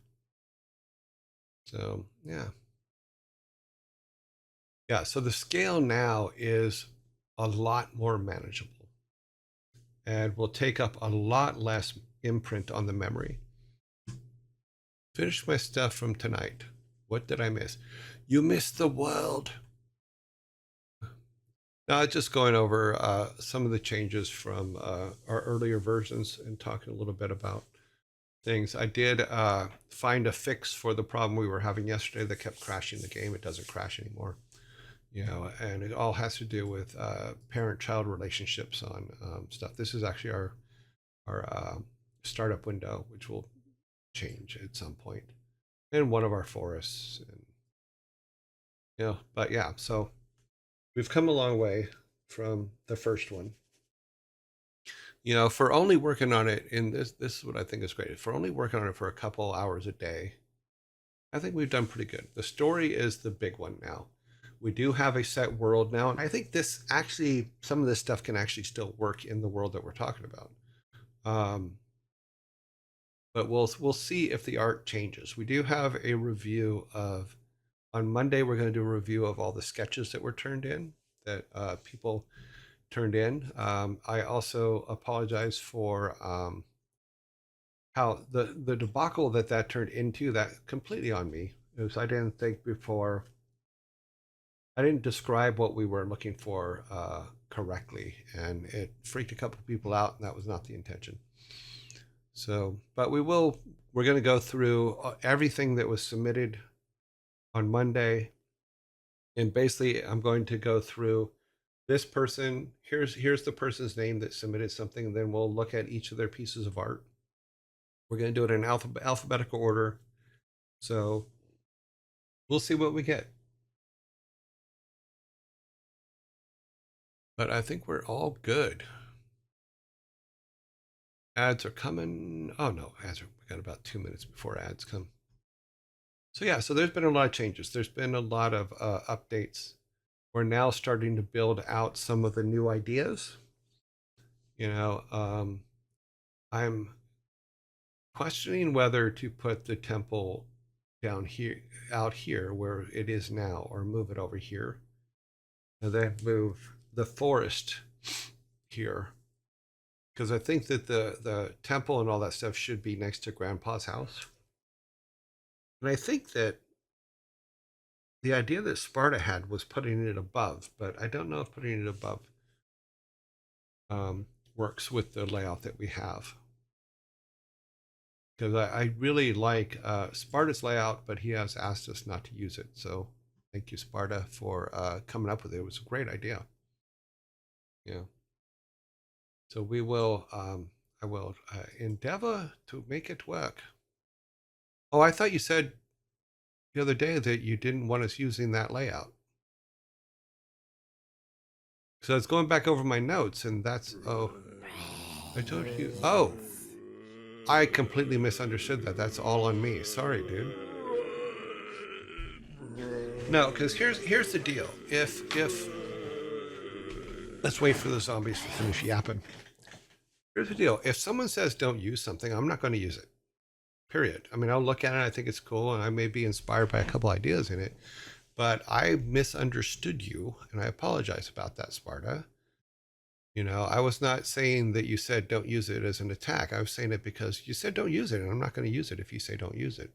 So yeah. So the scale now is a lot more manageable, and will take up a lot less imprint on the memory. Finish my stuff from tonight. What did I miss? You missed the world. Now, just going over some of the changes from our earlier versions and talking a little bit about things. I did find a fix for the problem we were having yesterday that kept crashing the game. It doesn't crash anymore, and it all has to do with parent-child relationships on stuff. This is actually our startup window, which will change at some point in one of our forests, and but yeah, so we've come a long way from the first one. For only working on it in this is what I think is great. For only working on it for a couple hours a day, I think we've done pretty good. The story is the big one now. We do have a set world now, and I think some of this stuff can actually still work in the world that we're talking about. But we'll see if the art changes. We do have a review on Monday. We're going to do a review of all the sketches that were turned in, that people turned in. I also apologize for how the debacle that turned into. That completely on me. It was, I didn't think before. I didn't describe what we were looking for correctly, and it freaked a couple people out, and that was not the intention. So, but we're going to go through everything that was submitted on Monday, and basically I'm going to go through this person. Here's the person's name that submitted something, and then we'll look at each of their pieces of art. We're going to do it in alphabetical order, so we'll see what we get. But I think we're all good. Ads are coming. Oh no, we got about 2 minutes before ads come. So yeah, so there's been a lot of changes. There's been a lot of updates. We're now starting to build out some of the new ideas. I'm questioning whether to put the temple out here where it is now, or move it over here, and then move the forest here, because I think that the temple and all that stuff should be next to Grandpa's house. And I think that the idea that Sparta had was putting it above, but I don't know if putting it above works with the layout that we have. Because I really like Sparta's layout, but he has asked us not to use it. So thank you, Sparta, for coming up with it. It was a great idea. Yeah. So I will endeavor to make it work. Oh, I thought you said the other day that you didn't want us using that layout. So I was going back over my notes, and that's, oh, I told you, oh, I completely misunderstood that. That's all on me. Sorry, dude. No, because here's the deal. If let's wait for the zombies to finish yapping. Here's the deal. If someone says don't use something, I'm not going to use it. Period. I mean, I'll look at it. I think it's cool, and I may be inspired by a couple ideas in it. But I misunderstood you, and I apologize about that, Sparta. You know, I was not saying that you said don't use it as an attack. I was saying it because you said don't use it, and I'm not going to use it if you say don't use it.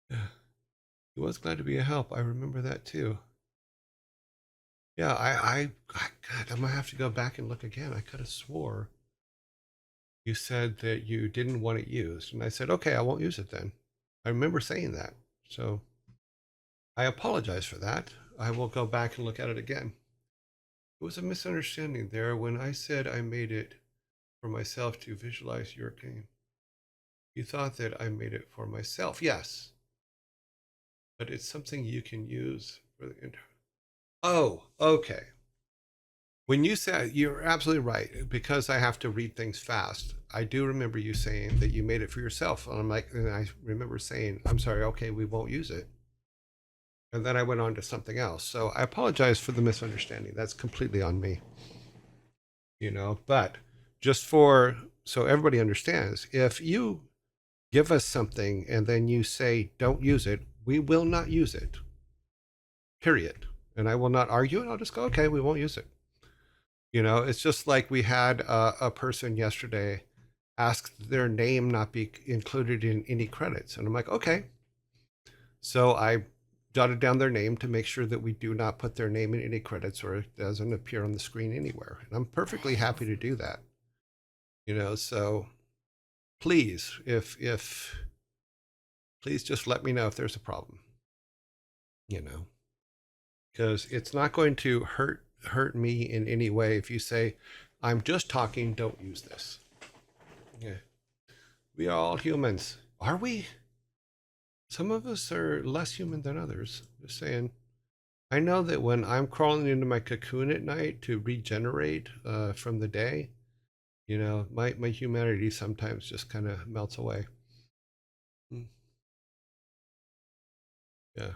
He was glad to be a help. I remember that too. Yeah, God, I'm gonna have to go back and look again. I could have swore you said that you didn't want it used, and I said, okay, I won't use it then. I remember saying that, so I apologize for that. I will go back and look at it again. It was a misunderstanding there when I said I made it for myself to visualize your game. You thought that I made it for myself. Yes, but it's something you can use for the entire. Oh, okay. When you said, you're absolutely right, because I have to read things fast. I do remember you saying that you made it for yourself. And I'm like, and I remember saying, I'm sorry, okay, we won't use it. And then I went on to something else. So I apologize for the misunderstanding. That's completely on me. You know, but just for so everybody understands, if you give us something and then you say don't use it, we will not use it. Period. And I will not argue it. I'll just go, okay, we won't use it. You know, it's just like we had a person yesterday ask their name not be included in any credits. And I'm like, okay. So I jotted down their name to make sure that we do not put their name in any credits or it doesn't appear on the screen anywhere. And I'm perfectly happy to do that. You know, so please, if please just let me know if there's a problem. You know, because it's not going to hurt me in any way if you say, I'm just talking, don't use this. Yeah. We are all humans. Are we? Some of us are less human than others. Just saying. I know that when I'm crawling into my cocoon at night to regenerate from the day, you know, my humanity sometimes just kind of melts away. Yeah.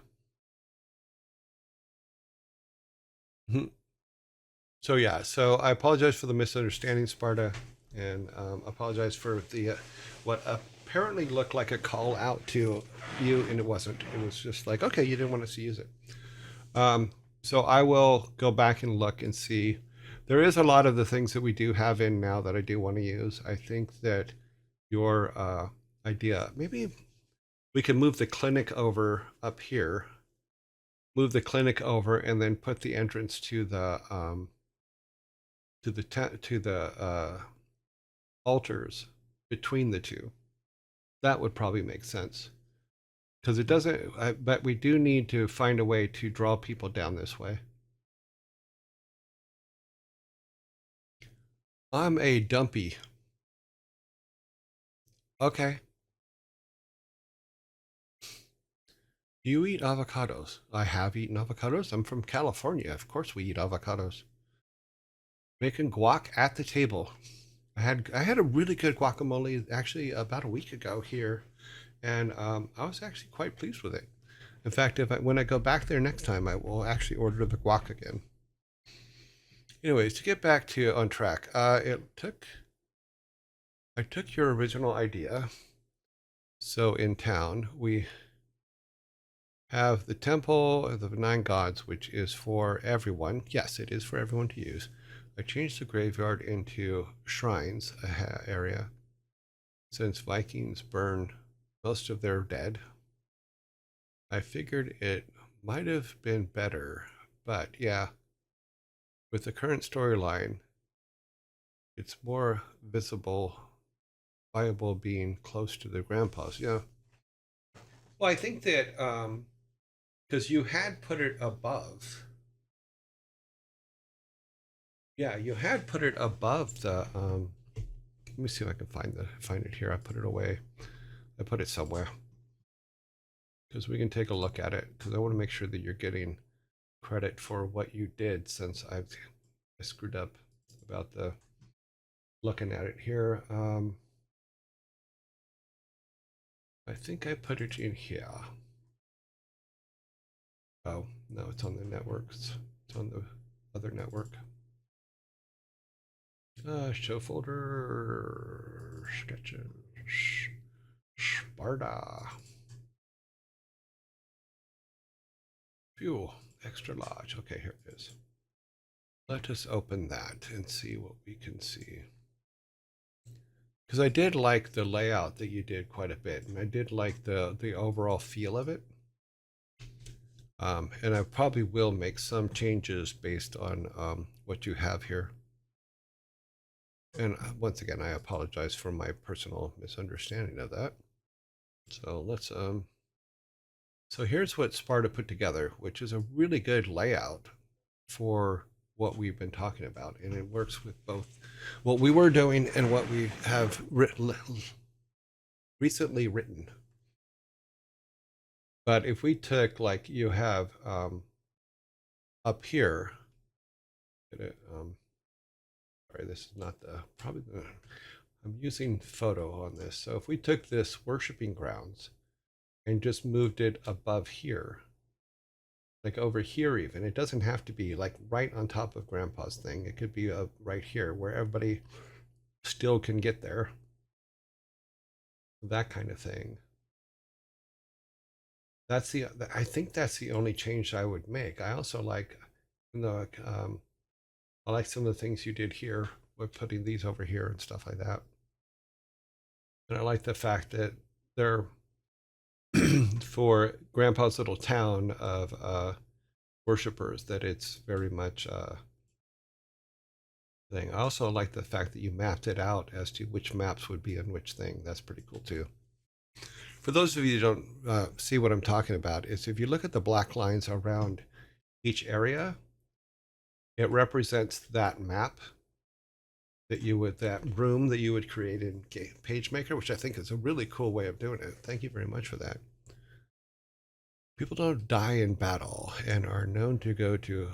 So yeah, so I apologize for the misunderstanding, Sparta, and apologize for the what apparently looked like a call out to you, and it wasn't. It was just like, okay, you didn't want us to use it. So I will go back and look and see. There is a lot of the things that we do have in now that I do want to use. I think that your idea, maybe we can move the clinic over up here, move the clinic over, and then put the entrance to the altars between the two. That would probably make sense because it doesn't. But we do need to find a way to draw people down this way. I'm a dumpy. Okay. Do you eat avocados? I have eaten avocados. I'm from California. Of course we eat avocados. Making guac at the table. I had a really good guacamole actually about a week ago here, and I was actually quite pleased with it. In fact, when I go back there next time, I will actually order the guac again. Anyways, to get back to on track, I took your original idea. So in town we have the Temple of the Nine Gods, which is for everyone. Yes, it is for everyone to use. I changed the graveyard into shrines area since Vikings burned most of their dead. I figured it might have been better, but yeah, with the current storyline, it's more viable being close to the grandpas. Yeah. Well, I think that because you had put it above. Yeah, you had put it above the. Let me see if I can find it here. I put it away. I put it somewhere. because we can take a look at it, because I want to make sure that you're getting credit for what you did, since I screwed up about the looking at it here. I think I put it in here. Oh, no, it's on the networks. It's on the other network. Show folder, sketches, Sparta. Fuel, extra large. Okay, here it is. Let us open that and see what we can see. Because I did like the layout that you did quite a bit, and I did like the overall feel of it. And I probably will make some changes based on what you have here. And once again, I apologize for my personal misunderstanding of that. So let's so here's what Sparta put together, which is a really good layout for what we've been talking about, and it works with both what we were doing and what we have recently written. But if we took, like you have up here, sorry, this is not the, probably the, I'm using photo on this. So if we took this worshiping grounds and just moved it above here, like over here even, it doesn't have to be like right on top of Grandpa's thing. It could be right here where everybody still can get there. That kind of thing. That's I think that's the only change I would make. I also like, you know, I like some of the things you did here with putting these over here and stuff like that. And I like the fact that they're for Grandpa's little town of worshipers, that it's very much thing. I also like the fact that you mapped it out as to which maps would be in which thing. That's pretty cool too. For those of you who don't see what I'm talking about, is if you look at the black lines around each area, it represents that map that you would, that room that you would create in PageMaker, which I think is a really cool way of doing it. Thank you very much for that. People don't die in battle and are known to go to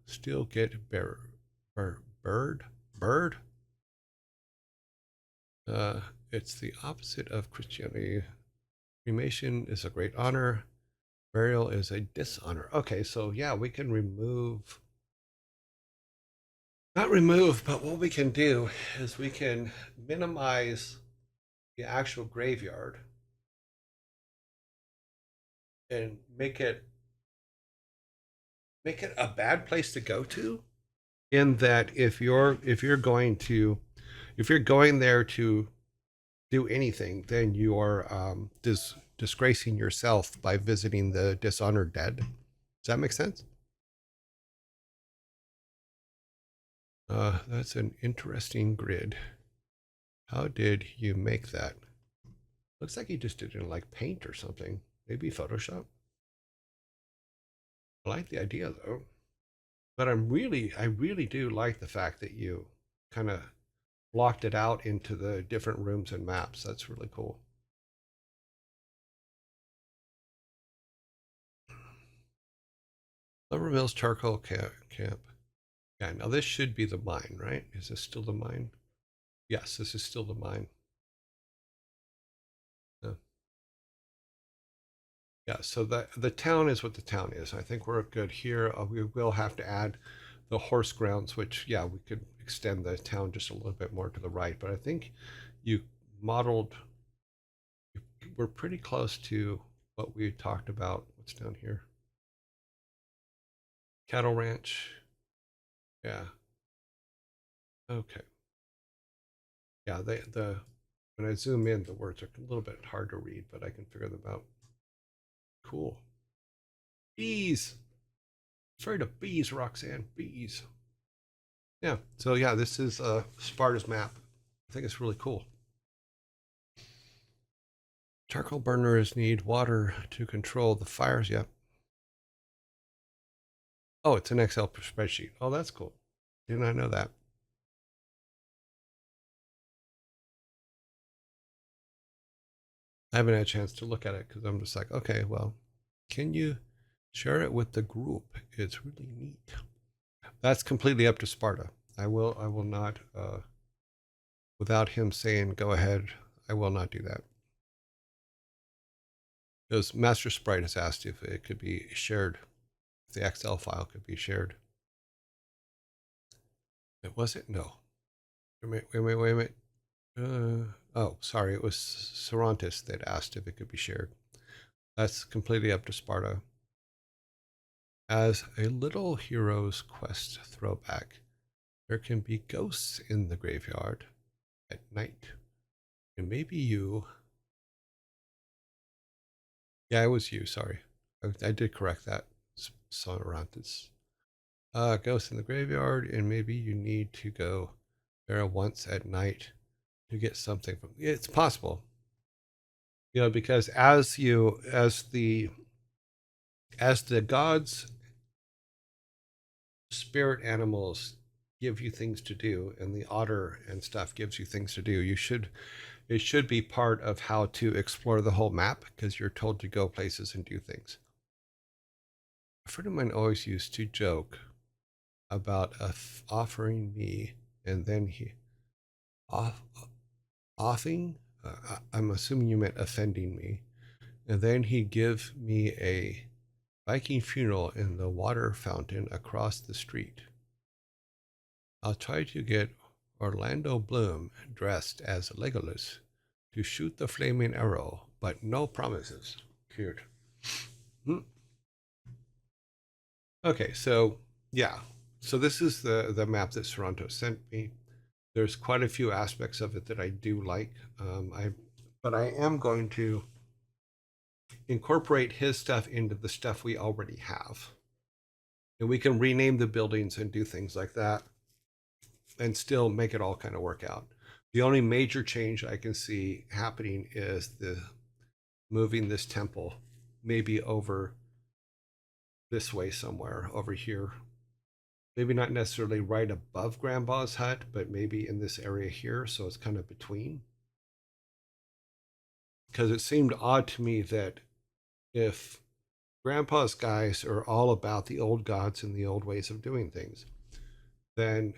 still get bird. It's the opposite of Christianity. Cremation is a great honor. Burial is a dishonor. Okay, so yeah, we can remove, not remove, but what we can do is we can minimize the actual graveyard and make it a bad place to go to, in that if you're going there to do anything, then you are disgracing yourself by visiting the dishonored dead. Does that make sense? That's an interesting grid. How did you make that? Looks like you just did it in like Paint or something. Maybe Photoshop. I like the idea though. But I really do like the fact that you kind of blocked it out into the different rooms and maps. That's really cool. Lover Mills Charcoal Camp. Yeah, now this should be the mine, right? Is this still the mine? Yes, this is still the mine. Yeah, so the town is what the town is. I think we're good here. We will have to add the horse grounds, which, yeah, we could extend the town just a little bit more to the right. But I think you modeled, we're pretty close to what we talked about. What's down here? Cattle ranch. Yeah. Okay. Yeah, when I zoom in, the words are a little bit hard to read, but I can figure them out. Cool. Bees. Afraid of bees, Roxanne. Bees. Yeah. So yeah, this is Sparta's map. I think it's really cool. Charcoal burners need water to control the fires. Yep. Oh, it's an Excel spreadsheet. Oh, that's cool. Did not know that. I haven't had a chance to look at it because I'm just like, okay, well, can you share it with the group? It's really neat. That's completely up to Sparta. I will not, without him saying go ahead, I will not do that. Because Master Sprite has asked if it could be shared, if the Excel file could be shared. It wasn't? No. Wait a minute, wait a minute. Oh, sorry, it was Cervantes that asked if it could be shared. That's completely up to Sparta. As a Little Heroes Quest throwback, there can be ghosts in the graveyard at night. And maybe you. Yeah, it was you, sorry. I did correct that, Cervantes. Ghosts in the graveyard, and maybe you need to go there once at night to get something from. It's possible, because as the gods, spirit animals give you things to do, and the otter and stuff gives you things to do. It should be part of how to explore the whole map because you're told to go places and do things. A friend of mine always used to joke about offering me, and then he off offing. I'm assuming you meant offending me, and then he'd give me a Viking funeral in the water fountain across the street. I'll try to get Orlando Bloom dressed as Legolas to shoot the flaming arrow, but no promises. Cute. Hmm. Okay, so yeah, so this is the map that Sorrento sent me. There's quite a few aspects of it that I do like. But I am going to incorporate his stuff into the stuff we already have, and we can rename the buildings and do things like that, and still make it all kind of work out. The only major change I can see happening is the moving this temple maybe over this way somewhere over here. Maybe not necessarily right above Grandpa's hut, but maybe in this area here, so it's kind of between. Because it seemed odd to me that if Grandpa's guys are all about the old gods and the old ways of doing things, then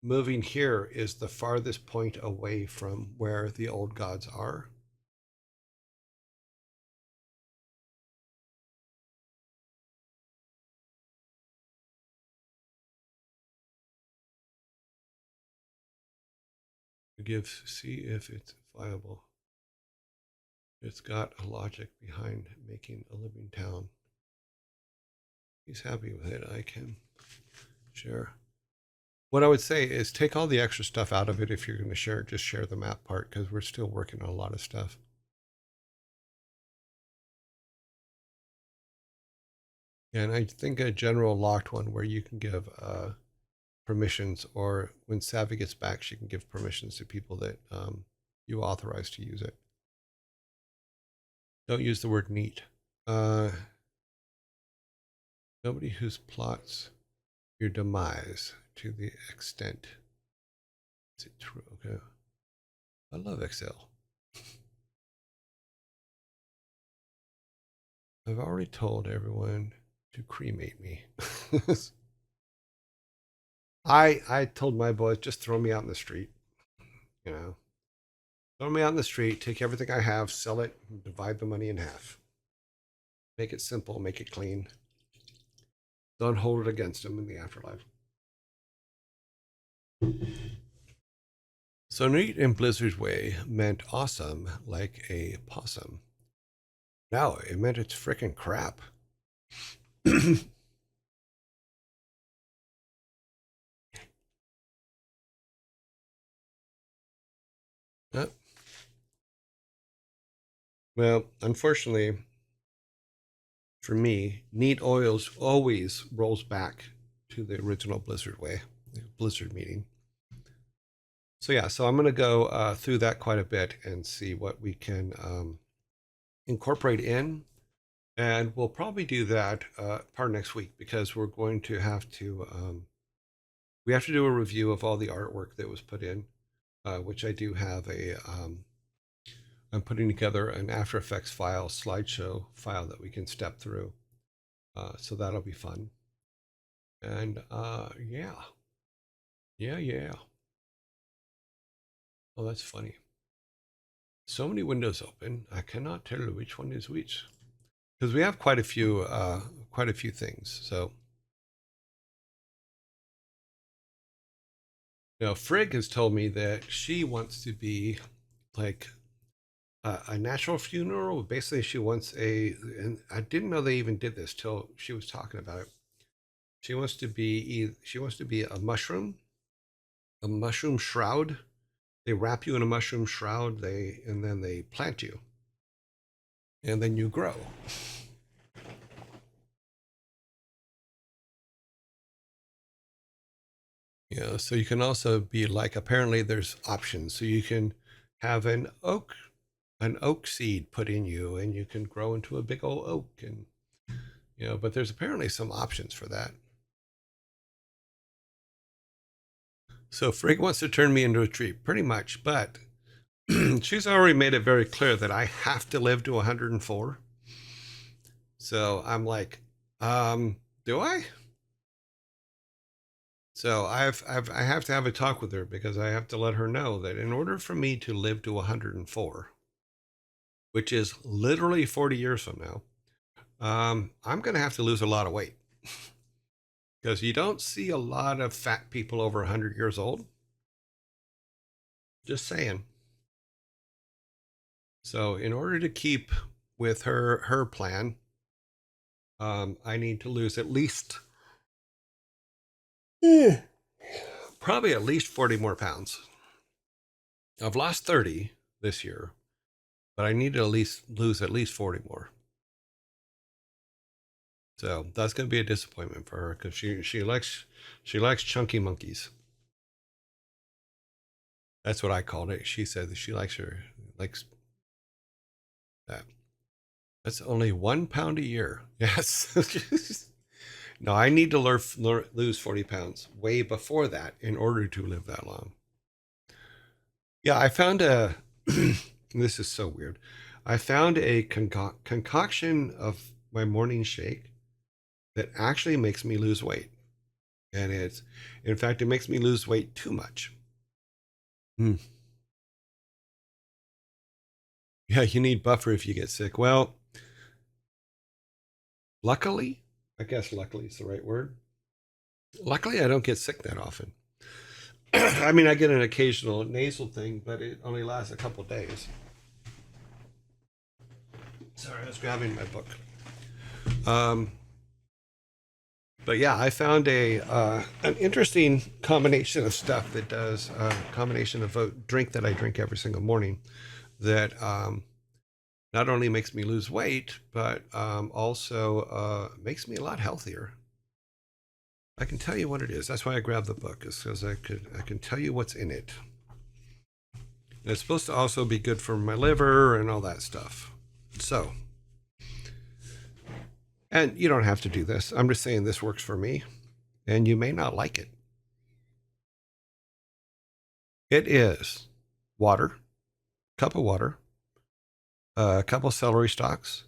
moving here is the farthest point away from where the old gods are. See if it's viable. It's got a logic behind making a living town. He's happy with it. I can share. What I would say is take all the extra stuff out of it. If you're going to share it, just share the map part because we're still working on a lot of stuff. And I think a general locked one where you can give permissions, or when Savvy gets back, she can give permissions to people that you authorize to use it. Don't use the word neat. Nobody whose plots your demise to the extent. Is it true? Okay. I love Excel. I've already told everyone to cremate me. I told my boys, just throw me out in the street. Throw me out in the street, take everything I have, sell it, and divide the money in half. Make it simple, make it clean. Don't hold it against them in the afterlife. So neat in Blizzard's way meant awesome like a possum. No, it meant it's frickin' crap. Well, unfortunately for me, neat oils always rolls back to the original Blizzard way, the Blizzard meeting. So yeah, so I'm going to go through that quite a bit and see what we can incorporate in, and we'll probably do that part next week because we're going to have to we have to do a review of all the artwork that was put in, which I do have I'm putting together an After Effects file, slideshow file that we can step through. So that'll be fun. And yeah. Oh, that's funny. So many windows open, I cannot tell which one is which. Because we have quite a few things. So now Frigg has told me that she wants to be like a natural funeral. Basically, she wants and I didn't know they even did this till she was talking about it. She wants to be a mushroom shroud. They wrap you in a mushroom shroud. And then they plant you, and then you grow. Yeah, so you can also be like, apparently there's options. So you can have an oak seed put in you, and you can grow into a big old oak. And but there's apparently some options for that. So Frigg wants to turn me into a tree, pretty much, but she's already made it very clear that I have to live to 104. So I'm like, do I? So I have to have a talk with her, because I have to let her know that in order for me to live to 104, which is literally 40 years from now, I'm going to have to lose a lot of weight, because you don't see a lot of fat people over 100 years old. Just saying. So in order to keep with her plan, I need to lose at least probably at least 40 more pounds. I've lost 30 this year, but I need to at least lose at least 40 more. So that's going to be a disappointment for her, because she likes chunky monkeys. That's what I called it. She said that she likes that. That's only 1 pound a year. Yes. No, I need to lose 40 pounds way before that in order to live that long. Yeah, I found this is so weird. I found a concoction of my morning shake that actually makes me lose weight. And in fact, it makes me lose weight too much. Hmm. Yeah, you need buffer if you get sick. Well, luckily, I guess luckily is the right word. Luckily, I don't get sick that often. I mean, I get an occasional nasal thing, but it only lasts a couple days. Sorry, I was grabbing my book. But yeah, I found an interesting combination of stuff that does a combination of a drink that I drink every single morning that not only makes me lose weight, but also makes me a lot healthier. I can tell you what it is. That's why I grabbed the book, is because I can tell you what's in it. And it's supposed to also be good for my liver and all that stuff. So, and you don't have to do this. I'm just saying this works for me, and you may not like it. It is water, cup of water, a couple celery stalks,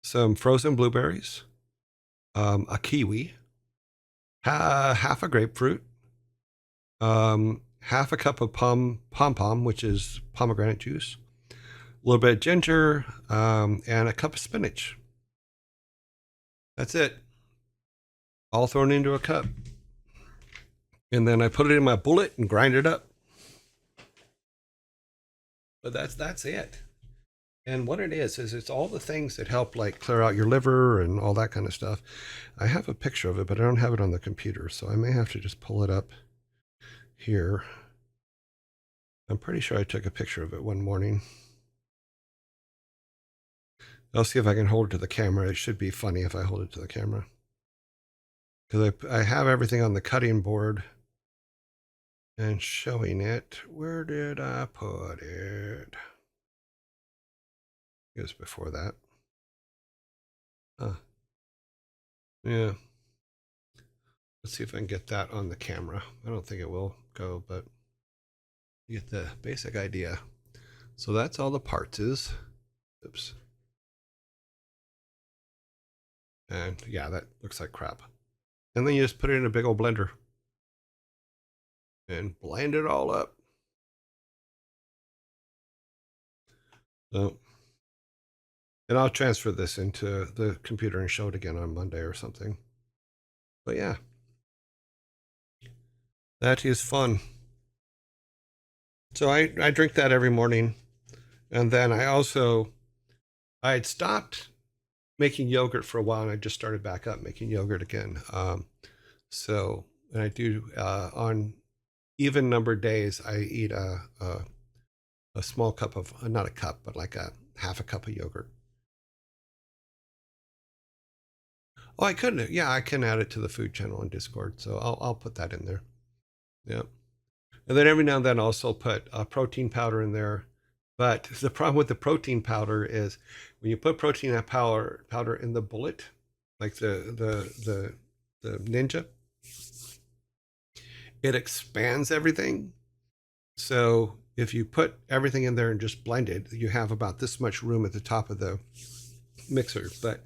some frozen blueberries, a kiwi, half a grapefruit, half a cup of pom, which is pomegranate juice, a little bit of ginger, and a cup of spinach. That's it. All thrown into a cup. And then I put it in my bullet and grind it up. But that's it. And what it is it's all the things that help, like clear out your liver and all that kind of stuff. I have a picture of it, but I don't have it on the computer, so I may have to just pull it up here. I'm pretty sure I took a picture of it one morning. I'll see if I can hold it to the camera. It should be funny if I hold it to the camera, because I have everything on the cutting board and showing it. Where did I put it? It was before that. Huh. Yeah. Let's see if I can get that on the camera. I don't think it will go, but you get the basic idea. So that's all the parts is. Oops. And yeah, that looks like crap. And then you just put it in a big old blender and blend it all up. So, and I'll transfer this into the computer and show it again on Monday or something. But yeah, that is fun. So I drink that every morning. And then I had stopped making yogurt for a while and I just started back up making yogurt again. And I do, on even numbered days, I eat a small cup of, not a cup, but like a half a cup of yogurt. Oh, I could, yeah, I can add it to the food channel in Discord. So I'll put that in there. Yeah. And then every now and then also put protein powder in there. But the problem with the protein powder is when you put protein powder in the bullet, like the Ninja, it expands everything. So if you put everything in there and just blend it, you have about this much room at the top of the mixer. But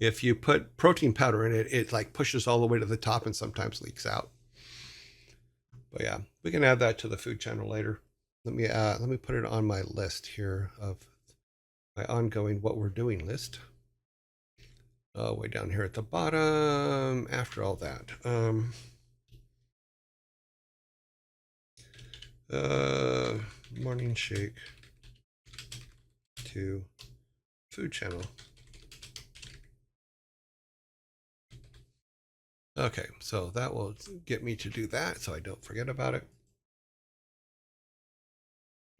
if you put protein powder in it, it like pushes all the way to the top and sometimes leaks out. But yeah, we can add that to the food channel later. Let me put it on my list here of my ongoing what we're doing list. Way down here at the bottom. After all that, morning shake to food channel. Okay, so that will get me to do that so I don't forget about it.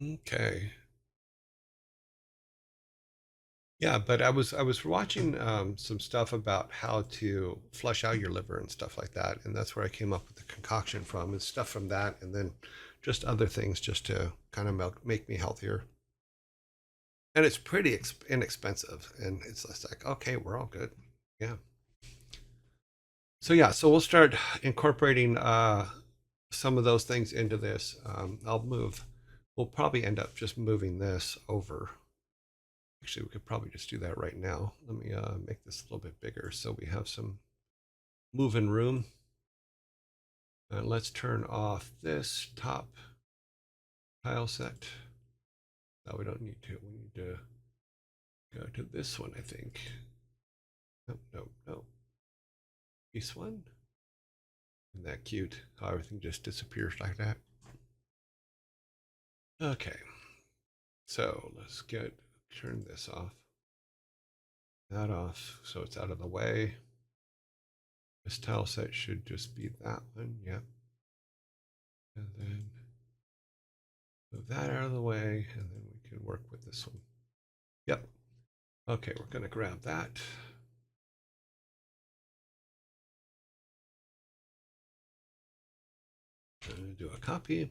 Okay. Yeah, but I was watching some stuff about how to flush out your liver and stuff like that, and that's where I came up with the concoction from, and stuff from that, and then just other things just to kind of make me healthier. And it's pretty inexpensive, and it's just like, okay, we're all good. Yeah. So yeah, so we'll start incorporating some of those things into this. I'll move. We'll probably end up just moving this over. Actually, we could probably just do that right now. Let me make this a little bit bigger so we have some moving room. And let's turn off this top tile set. No, we don't need to. We need to go to this one, I think. No, no, no. This one. Isn't that cute? How everything just disappears like that. Okay. So let's turn this off. That off so it's out of the way. This tile set should just be that one. Yep. And then move that out of the way, and then we can work with this one. Yep. Okay, we're going to grab that. I'm going to do a copy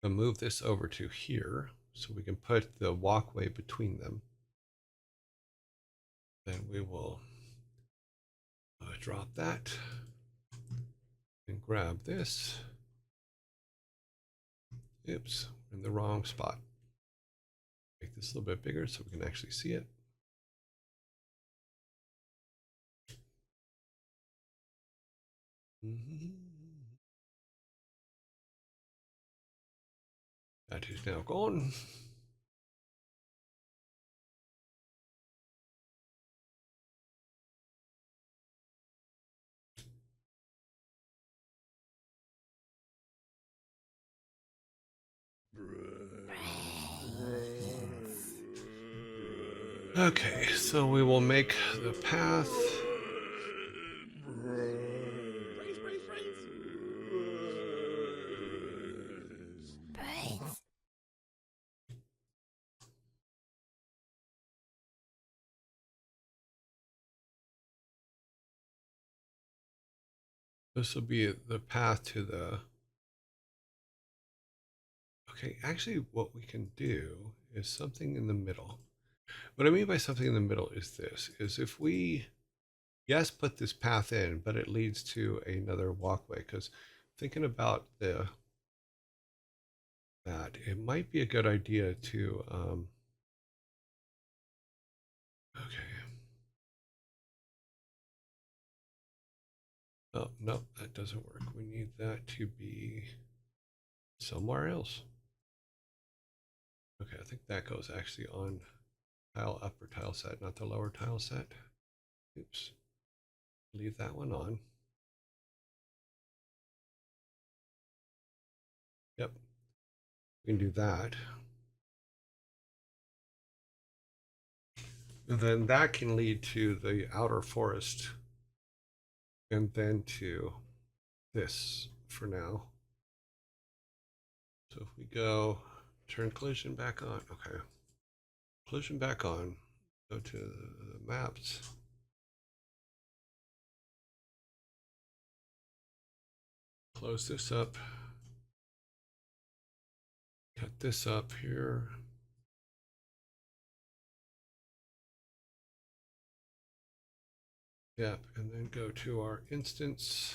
and move this over to here so we can put the walkway between them. Then we will drop that and grab this. Oops, in the wrong spot. Make this a little bit bigger so we can actually see it. That is now gone. Okay, so we will make the path. This will be the path to the. Okay, actually, what we can do is something in the middle. What I mean by something in the middle is this: is if we, yes, put this path in, but it leads to another walkway. Because thinking about that, it might be a good idea to, okay. Oh, no, that doesn't work. We need that to be somewhere else. Okay, I think that goes actually on tile upper tile set, not the lower tile set. Oops. Leave that one on. Yep. We can do that. And then that can lead to the outer forest. And then to this for now. So if we go turn collision back on, okay. Collision back on, go to the maps. Close this up. Cut this up here. Yep, and then go to our instance.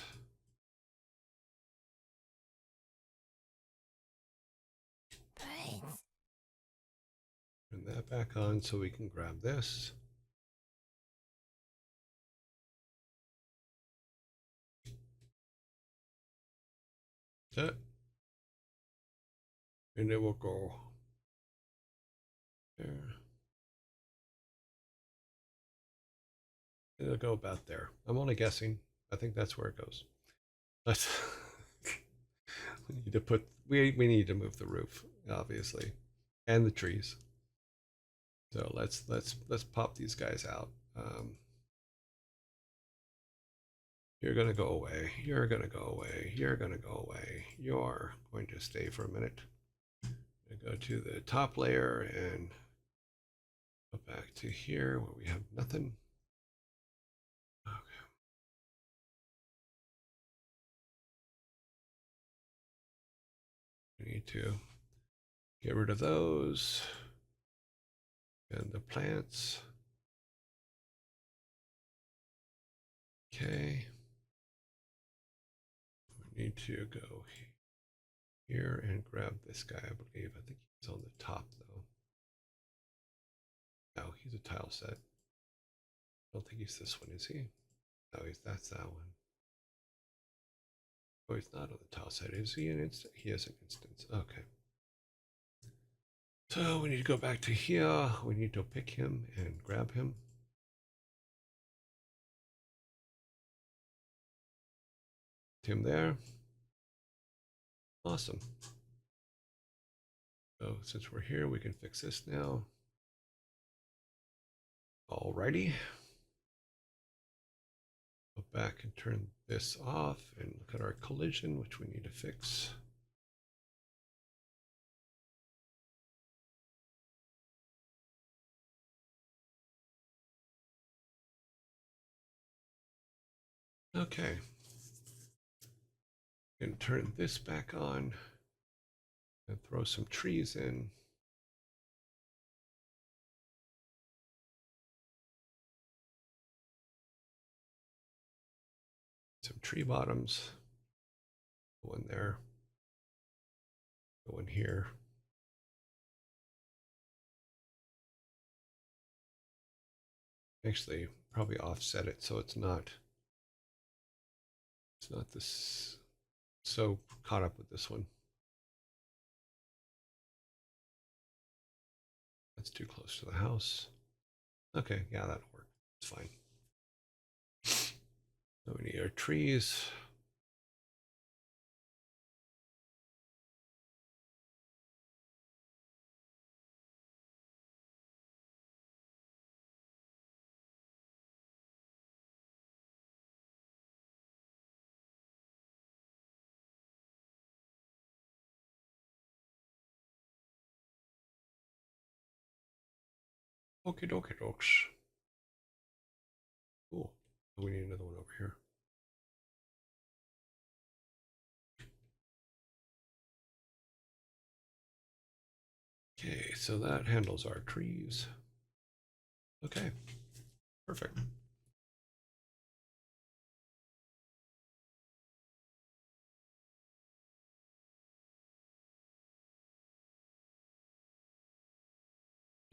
Turn that back on so we can grab this. That. And it will go there. It'll go about there. I'm only guessing. I think that's where it goes. Let's we need to put we need to move the roof, obviously, and the trees. So let's pop these guys out. You're gonna go away. You're gonna go away. You're gonna go away. You're going to stay for a minute. Go to the top layer and go back to here where we have nothing. Okay. We need to get rid of those and the plants. Okay. We need to go here and grab this guy, I believe. I think he's on the top though. No, he's a tile set. I don't think he's this one, is he? No, that's that one. Oh, he's not on the tile set. Is he an instant? He is an instance. Okay. So we need to go back to here. We need to pick him and grab him. Him there. Awesome. So since we're here, we can fix this now. Alrighty. Go back and turn this off and look at our collision, which we need to fix. Okay. And turn this back on and throw some trees in. Some tree bottoms. Go in there. Go in here. Actually, probably offset it so it's not this so caught up with this one. That's too close to the house. Okay, yeah, that'll work. It's fine. So we need our trees. Okie dokie dokes. Cool. We need another one over here. Okay, so that handles our trees. Okay, perfect.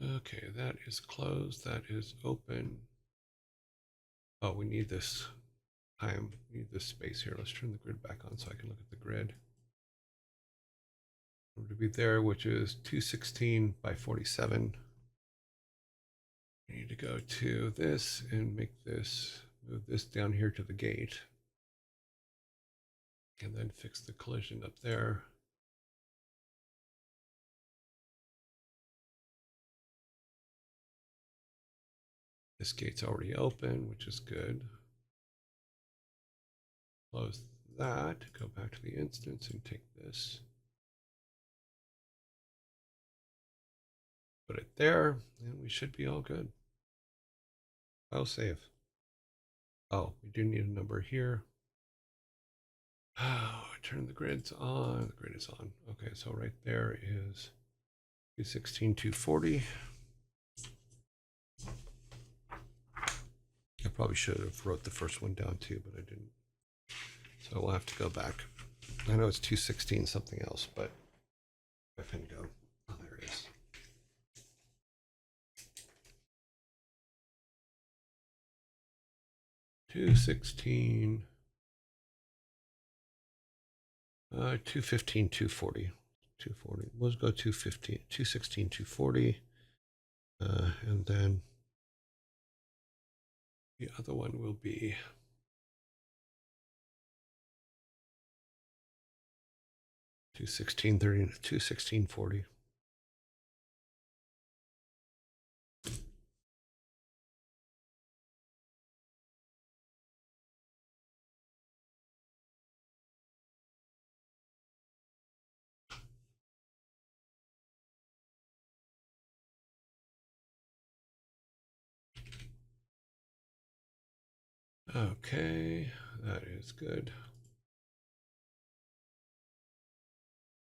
Okay, that is closed. That is open. Oh, we need this time. We need this space here. Let's turn the grid back on so I can look at the grid. To be there, which is 216 by 47. We need to go to this and make this, move this down here to the gate. And then fix the collision up there. This gate's already open, which is good. Close that, go back to the instance and take this. Put it there, and we should be all good. File save. Oh, we do need a number here. Oh, turn the grids on. The grid is on. Okay, so right there is 216, 240. I probably should have wrote the first one down too, but I didn't. So we'll have to go back. I know it's 216 something else, but if I can go. Oh, there it is. 216, 215, 240. 240. Let's go 215, 216, 240. And then the other one will be 216, 30, 216, 40. Okay, that is good.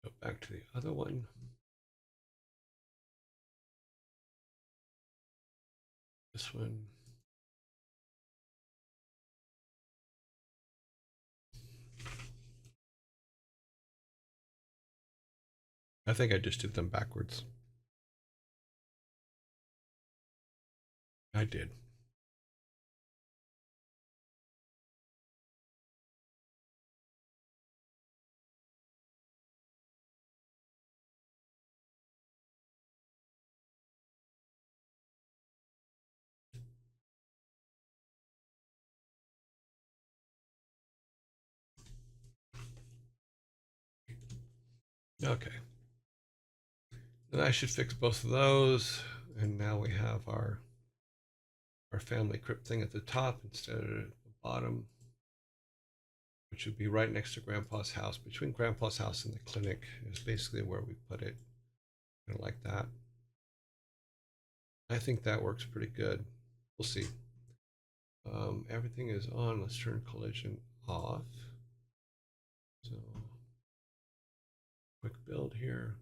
Go back to the other one. This one. I think I just did them backwards. I did. Okay. Then I should fix both of those. And now we have our family crypt thing at the top instead of at the bottom, which would be right next to Grandpa's house. Between Grandpa's house and the clinic is basically where we put it. Kind of like that. I think that works pretty good. We'll see. Everything is on. Let's turn collision off. So, quick build here.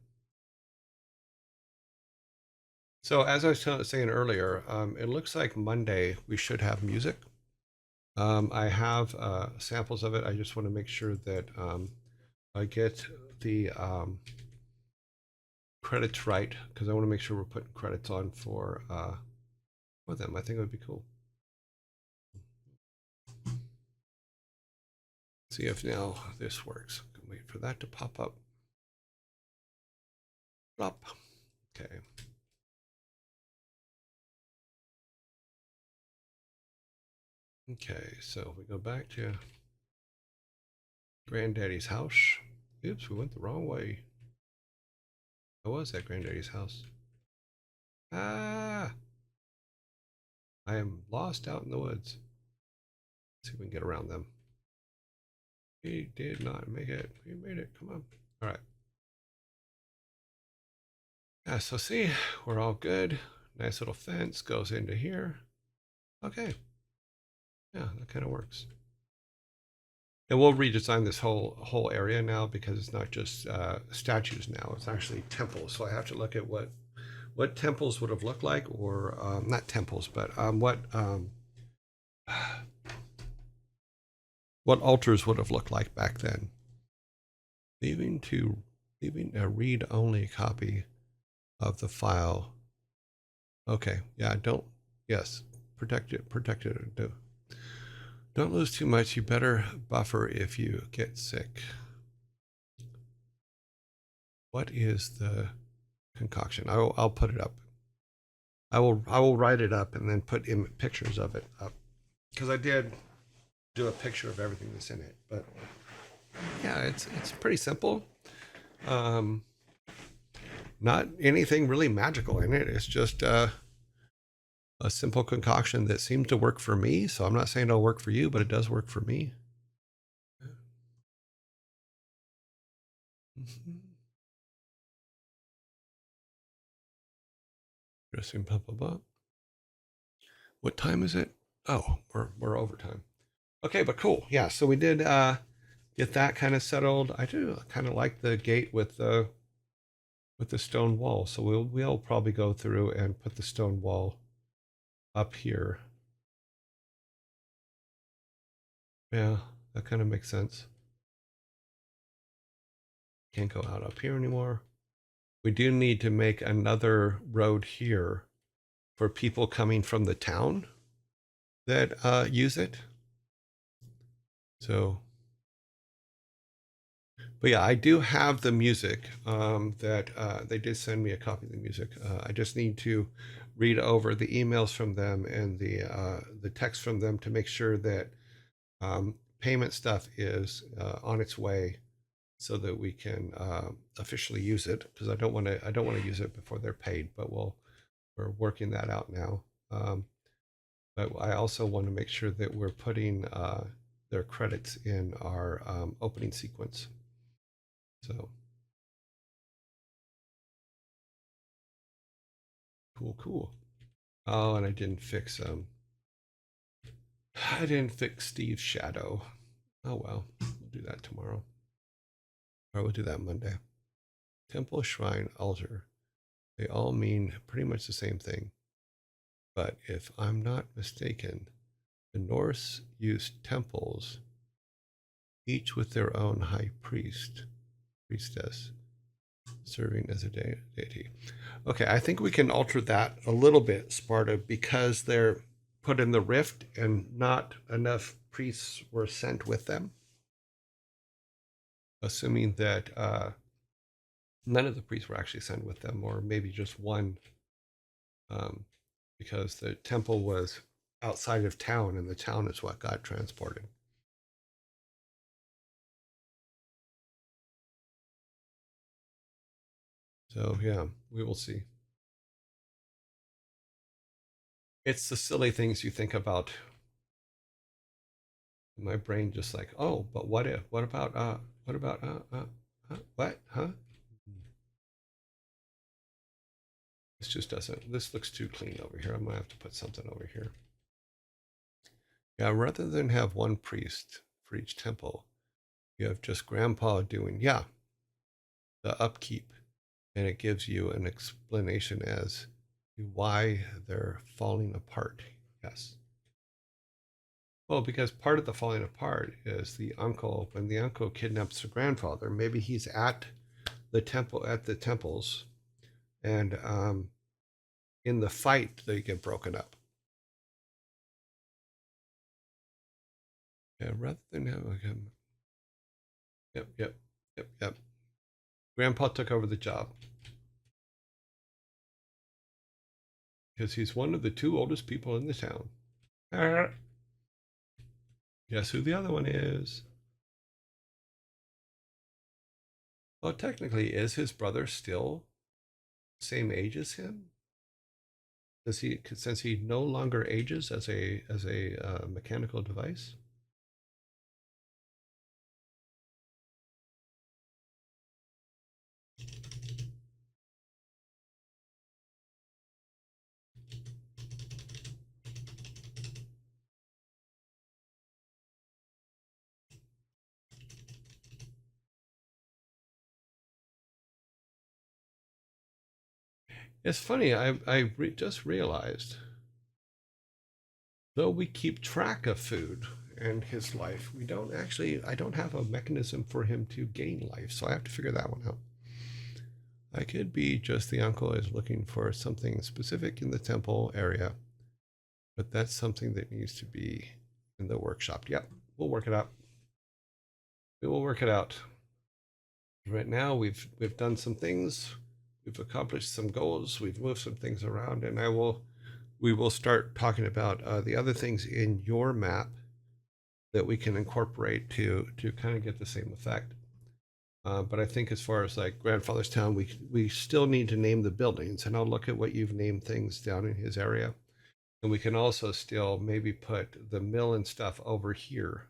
So as I was saying earlier, it looks like Monday we should have music. I have samples of it. I just want to make sure that I get the credits right, because I want to make sure we're putting credits on for them. I think it would be cool. See if now this works. Wait for that to pop up. Plop. Okay. Okay, so we go back to Granddaddy's house. Oops, we went the wrong way. I was at Granddaddy's house. Ah! I am lost out in the woods. Let's see if we can get around them. We did not make it. We made it. Come on. All right. Yeah, so see, we're all good. Nice little fence goes into here. Okay. Yeah, that kind of works. And we'll redesign this whole area now, because it's not just statues now. It's actually temples. So I have to look at what temples would have looked like, or not temples, but what altars would have looked like back then. Leaving a read-only copy of the file Okay. Yeah. Don't. Yes. Protect it. Protect it. Don't lose too much. You better buffer if you get sick. What is the concoction? I'll put it up. I will write it up and then put pictures of it up because I did do a picture of everything that's in it. But yeah, it's pretty simple. Um, Not anything really magical in it. It's just a simple concoction that seems to work for me. So I'm not saying it'll work for you, but it does work for me. Dressing, blah blah blah. What time is it? Oh, we're overtime. Okay, but cool. Yeah, so we did get that kind of settled. I do kind of like the gate with the stone wall. So we'll probably go through and put the stone wall up here. Yeah, that kind of makes sense. Can't go out up here anymore. We do need to make another road here for people coming from the town that use it. So, but yeah, I do have the music that they did send me a copy of the music. I just need to read over the emails from them and the text from them to make sure that payment stuff is on its way so that we can officially use it because I don't want to use it before they're paid, but we're working that out now. But I also want to make sure that we're putting their credits in our opening sequence. So cool. Oh, and I didn't fix Steve's shadow. Oh well, we'll do that tomorrow. Or we'll do that Monday. Temple, shrine, altar. They all mean pretty much the same thing. But if I'm not mistaken, the Norse used temples, each with their own high priestess, serving as a deity. Okay, I think we can alter that a little bit, Sparta, because they're put in the rift and not enough priests were sent with them. Assuming that none of the priests were actually sent with them, or maybe just one, because the temple was outside of town, and the town is what got transported. So yeah, we will see. It's the silly things you think about. My brain just like, oh, but what if? What about? What? Huh? This just doesn't. This looks too clean over here. I'm gonna have to put something over here. Yeah, rather than have one priest for each temple, you have just Grandpa doing the upkeep, and it gives you an explanation as to why they're falling apart. Yes. Well, because part of the falling apart is the uncle, when the uncle kidnaps the grandfather, maybe he's at the temples, and in the fight they get broken up. Yeah, rather than have him. Yep. Grandpa took over the job because he's one of the two oldest people in the town. Guess who the other one is? Well, technically, is his brother still same age as him? Does he, since he no longer ages as a mechanical device? It's funny. Just realized, though we keep track of food and his life, we don't actually. I don't have a mechanism for him to gain life, so I have to figure that one out. I could be just the uncle is looking for something specific in the temple area, but that's something that needs to be in the workshop. Yep, we'll work it out. We will work it out. Right now, we've done some things. We've accomplished some goals. We've moved some things around, and we will start talking about the other things in your map that we can incorporate to kind of get the same effect. But I think as far as like Grandfather's Town, we still need to name the buildings, and I'll look at what you've named things down in his area, and we can also still maybe put the mill and stuff over here,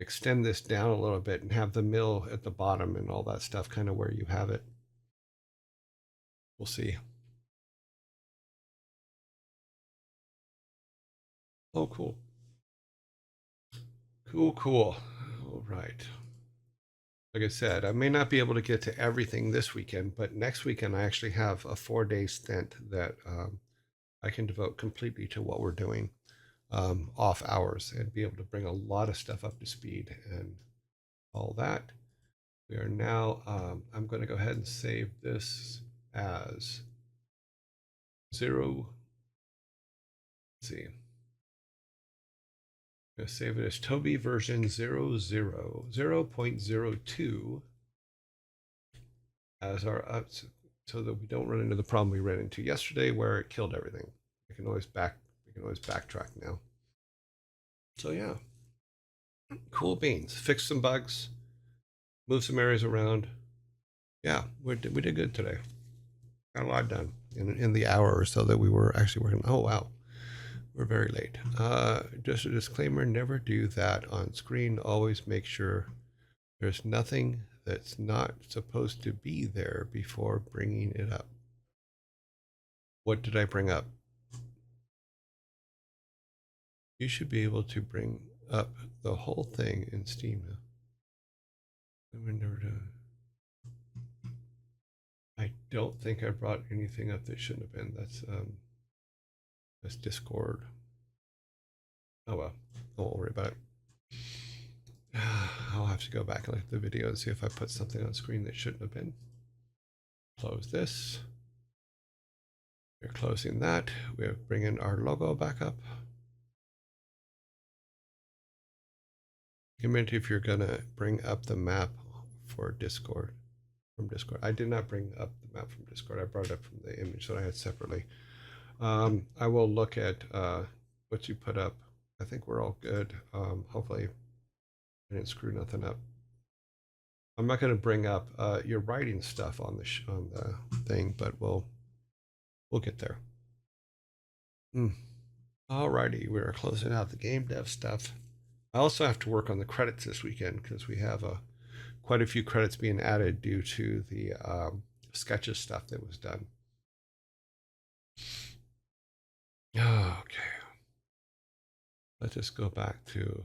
extend this down a little bit, and have the mill at the bottom and all that stuff kind of where you have it. We'll see. Oh, cool. Cool. All right. Like I said, I may not be able to get to everything this weekend, but next weekend I actually have a 4-day stint that I can devote completely to what we're doing off hours and be able to bring a lot of stuff up to speed and all that. We are now, I'm going to go ahead and save this as 0. Let's see. I'm going to save it as Toby version 0.02 as our so that we don't run into the problem we ran into yesterday where it killed everything. We can always backtrack now. So yeah, cool beans. Fix some bugs, move some areas around. Yeah, we did good today. Got a lot done in the hour or so that we were actually working. Oh wow, we're very late. Just a disclaimer: never do that on screen. Always make sure there's nothing that's not supposed to be there before bringing it up. What did I bring up? You should be able to bring up the whole thing in Steam now. I don't think I brought anything up that shouldn't have been. That's Discord. Oh well, I won't worry about it. I'll have to go back and look at the video and see if I put something on screen that shouldn't have been. Close this. We're closing that. We're bringing our logo back up. Comment if you're gonna bring up the map for Discord from Discord. I did not bring up the map from Discord. I brought it up from the image that I had separately. I will look at what you put up. I think we're all good. Hopefully I didn't screw nothing up. I'm not going to bring up your writing stuff on the thing, but we'll get there. Alrighty, we are closing out the game dev stuff. I also have to work on the credits this weekend because we have quite a few credits being added due to the sketches stuff that was done. Okay. Let's just go back to